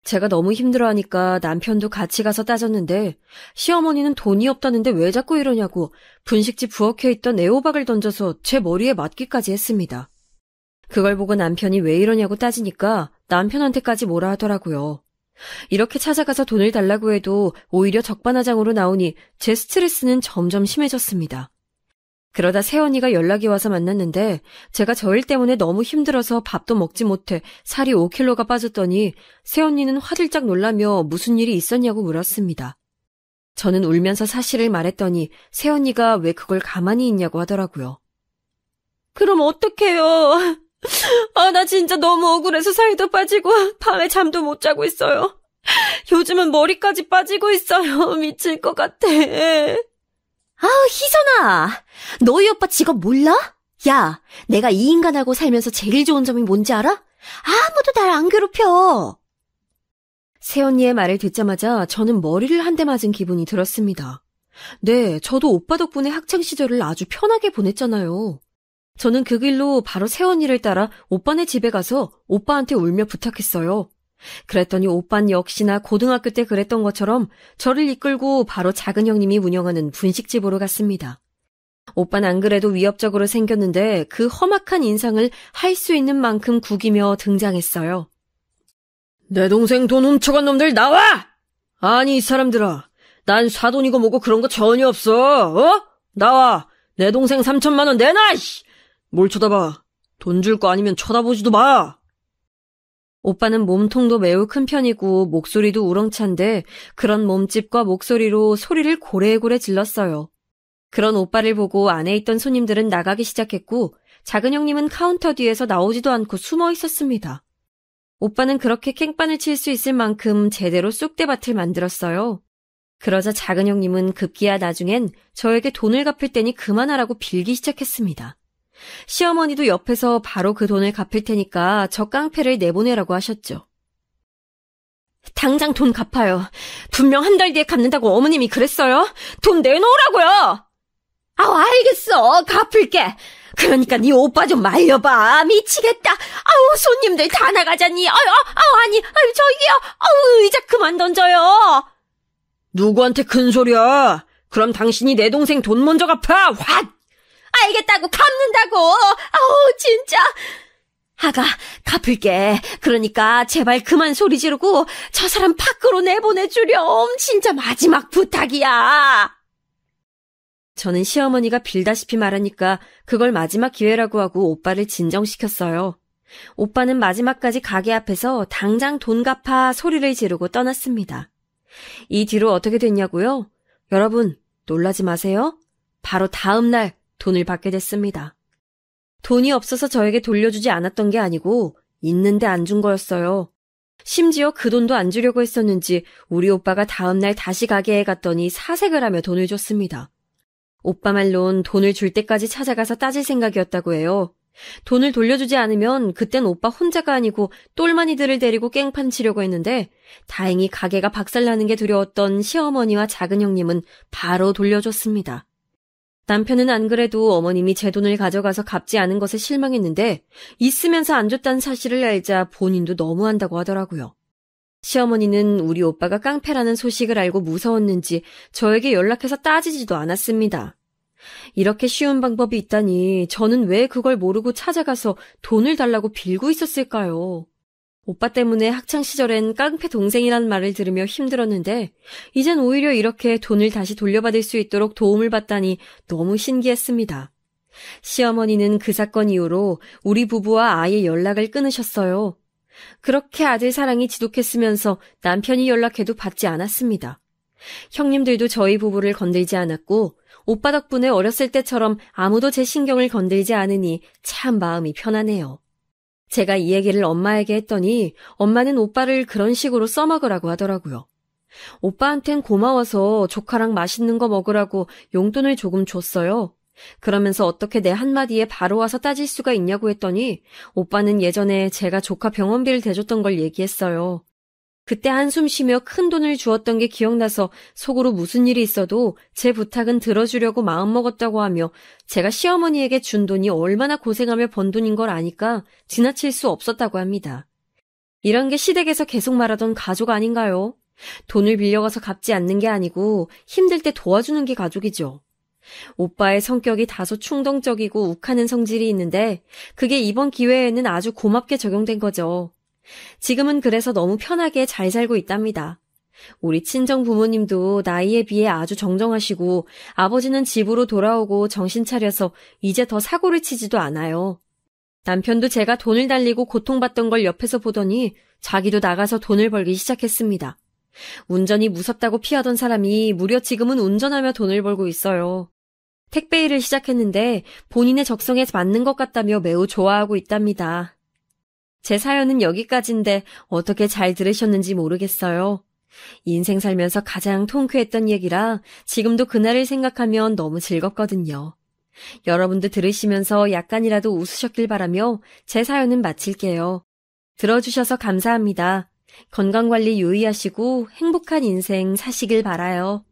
제가 너무 힘들어하니까 남편도 같이 가서 따졌는데 시어머니는 돈이 없다는데 왜 자꾸 이러냐고 분식집 부엌에 있던 애호박을 던져서 제 머리에 맞기까지 했습니다. 그걸 보고 남편이 왜 이러냐고 따지니까 남편한테까지 뭐라 하더라고요. 이렇게 찾아가서 돈을 달라고 해도 오히려 적반하장으로 나오니 제 스트레스는 점점 심해졌습니다. 그러다 새언니가 연락이 와서 만났는데 제가 저 일 때문에 너무 힘들어서 밥도 먹지 못해 살이 5kg가 빠졌더니 새언니는 화들짝 놀라며 무슨 일이 있었냐고 물었습니다. 저는 울면서 사실을 말했더니 새언니가 왜 그걸 가만히 있냐고 하더라고요. 그럼 어떡해요? 나 진짜 너무 억울해서 살도 빠지고 밤에 잠도 못 자고 있어요. 요즘은 머리까지 빠지고 있어요. 미칠 것 같아. 희선아, 너희 오빠 직업 몰라? 야, 내가 이 인간하고 살면서 제일 좋은 점이 뭔지 알아? 아무도 날 안 괴롭혀. 새언니의 말을 듣자마자 저는 머리를 한 대 맞은 기분이 들었습니다. 네, 저도 오빠 덕분에 학창시절을 아주 편하게 보냈잖아요. 저는 그 길로 바로 새언니를 따라 오빠네 집에 가서 오빠한테 울며 부탁했어요. 그랬더니 오빤 역시나 고등학교 때 그랬던 것처럼 저를 이끌고 바로 작은 형님이 운영하는 분식집으로 갔습니다. 오빤 안 그래도 위협적으로 생겼는데 그 험악한 인상을 할 수 있는 만큼 구기며 등장했어요. 내 동생 돈 훔쳐간 놈들 나와! 아니 이 사람들아, 난 사돈이고 뭐고 그런 거 전혀 없어. 나와! 내 동생 3천만 원 내놔! 뭘 쳐다봐. 돈 줄 거 아니면 쳐다보지도 마! 오빠는 몸통도 매우 큰 편이고 목소리도 우렁찬데 그런 몸집과 목소리로 소리를 고래고래 질렀어요. 그런 오빠를 보고 안에 있던 손님들은 나가기 시작했고 작은 형님은 카운터 뒤에서 나오지도 않고 숨어 있었습니다. 오빠는 그렇게 깽판을 칠 수 있을 만큼 제대로 쑥대밭을 만들었어요. 그러자 작은 형님은 급기야 나중엔 저에게 돈을 갚을 테니 그만하라고 빌기 시작했습니다. 시어머니도 옆에서 바로 그 돈을 갚을 테니까 저 깡패를 내보내라고 하셨죠. 당장 돈 갚아요. 분명 한 달 뒤에 갚는다고 어머님이 그랬어요. 돈 내놓으라고요. 알겠어. 갚을게. 그러니까 네 오빠 좀 말려봐. 미치겠다. 손님들 다 나가자니. 저기요. 의자 그만 던져요. 누구한테 큰 소리야. 그럼 당신이 내 동생 돈 먼저 갚아. 확! 알겠다고 갚는다고. 진짜. 아가, 갚을게. 그러니까 제발 그만 소리 지르고 저 사람 밖으로 내보내주렴. 진짜 마지막 부탁이야. 저는 시어머니가 빌다시피 말하니까 그걸 마지막 기회라고 하고 오빠를 진정시켰어요. 오빠는 마지막까지 가게 앞에서 당장 돈 갚아 소리를 지르고 떠났습니다. 이 뒤로 어떻게 됐냐고요? 여러분, 놀라지 마세요. 바로 다음 날 돈을 받게 됐습니다. 돈이 없어서 저에게 돌려주지 않았던 게 아니고 있는데 안 준 거였어요. 심지어 그 돈도 안 주려고 했었는지 우리 오빠가 다음 날 다시 가게에 갔더니 사색을 하며 돈을 줬습니다. 오빠 말론 돈을 줄 때까지 찾아가서 따질 생각이었다고 해요. 돈을 돌려주지 않으면 그땐 오빠 혼자가 아니고 똘마니들을 데리고 깽판 치려고 했는데 다행히 가게가 박살나는 게 두려웠던 시어머니와 작은 형님은 바로 돌려줬습니다. 남편은 안 그래도 어머님이 제 돈을 가져가서 갚지 않은 것에 실망했는데 있으면서 안 줬다는 사실을 알자 본인도 너무한다고 하더라고요. 시어머니는 우리 오빠가 깡패라는 소식을 알고 무서웠는지 저에게 연락해서 따지지도 않았습니다. 이렇게 쉬운 방법이 있다니 저는 왜 그걸 모르고 찾아가서 돈을 달라고 빌고 있었을까요? 오빠 때문에 학창시절엔 깡패 동생이란 말을 들으며 힘들었는데 이젠 오히려 이렇게 돈을 다시 돌려받을 수 있도록 도움을 받다니 너무 신기했습니다. 시어머니는 그 사건 이후로 우리 부부와 아예 연락을 끊으셨어요. 그렇게 아들 사랑이 지독했으면서 남편이 연락해도 받지 않았습니다. 형님들도 저희 부부를 건들지 않았고 오빠 덕분에 어렸을 때처럼 아무도 제 신경을 건들지 않으니 참 마음이 편하네요. 제가 이 얘기를 엄마에게 했더니 엄마는 오빠를 그런 식으로 써먹으라고 하더라고요. 오빠한텐 고마워서 조카랑 맛있는 거 먹으라고 용돈을 조금 줬어요. 그러면서 어떻게 내 한마디에 바로 와서 따질 수가 있냐고 했더니 오빠는 예전에 제가 조카 병원비를 대줬던 걸 얘기했어요. 그때 한숨 쉬며 큰 돈을 주었던 게 기억나서 속으로 무슨 일이 있어도 제 부탁은 들어주려고 마음먹었다고 하며 제가 시어머니에게 준 돈이 얼마나 고생하며 번 돈인 걸 아니까 지나칠 수 없었다고 합니다. 이런 게 시댁에서 계속 말하던 가족 아닌가요? 돈을 빌려가서 갚지 않는 게 아니고 힘들 때 도와주는 게 가족이죠. 오빠의 성격이 다소 충동적이고 욱하는 성질이 있는데 그게 이번 기회에는 아주 고맙게 적용된 거죠. 지금은 그래서 너무 편하게 잘 살고 있답니다. 우리 친정 부모님도 나이에 비해 아주 정정하시고 아버지는 집으로 돌아오고 정신 차려서 이제 더 사고를 치지도 않아요. 남편도 제가 돈을 달리고 고통받던 걸 옆에서 보더니 자기도 나가서 돈을 벌기 시작했습니다. 운전이 무섭다고 피하던 사람이 무려 지금은 운전하며 돈을 벌고 있어요. 택배 일을 시작했는데 본인의 적성에 맞는 것 같다며 매우 좋아하고 있답니다. 제 사연은 여기까지인데 어떻게 잘 들으셨는지 모르겠어요. 인생 살면서 가장 통쾌했던 얘기라 지금도 그날을 생각하면 너무 즐겁거든요. 여러분도 들으시면서 약간이라도 웃으셨길 바라며 제 사연은 마칠게요. 들어주셔서 감사합니다. 건강관리 유의하시고 행복한 인생 사시길 바라요.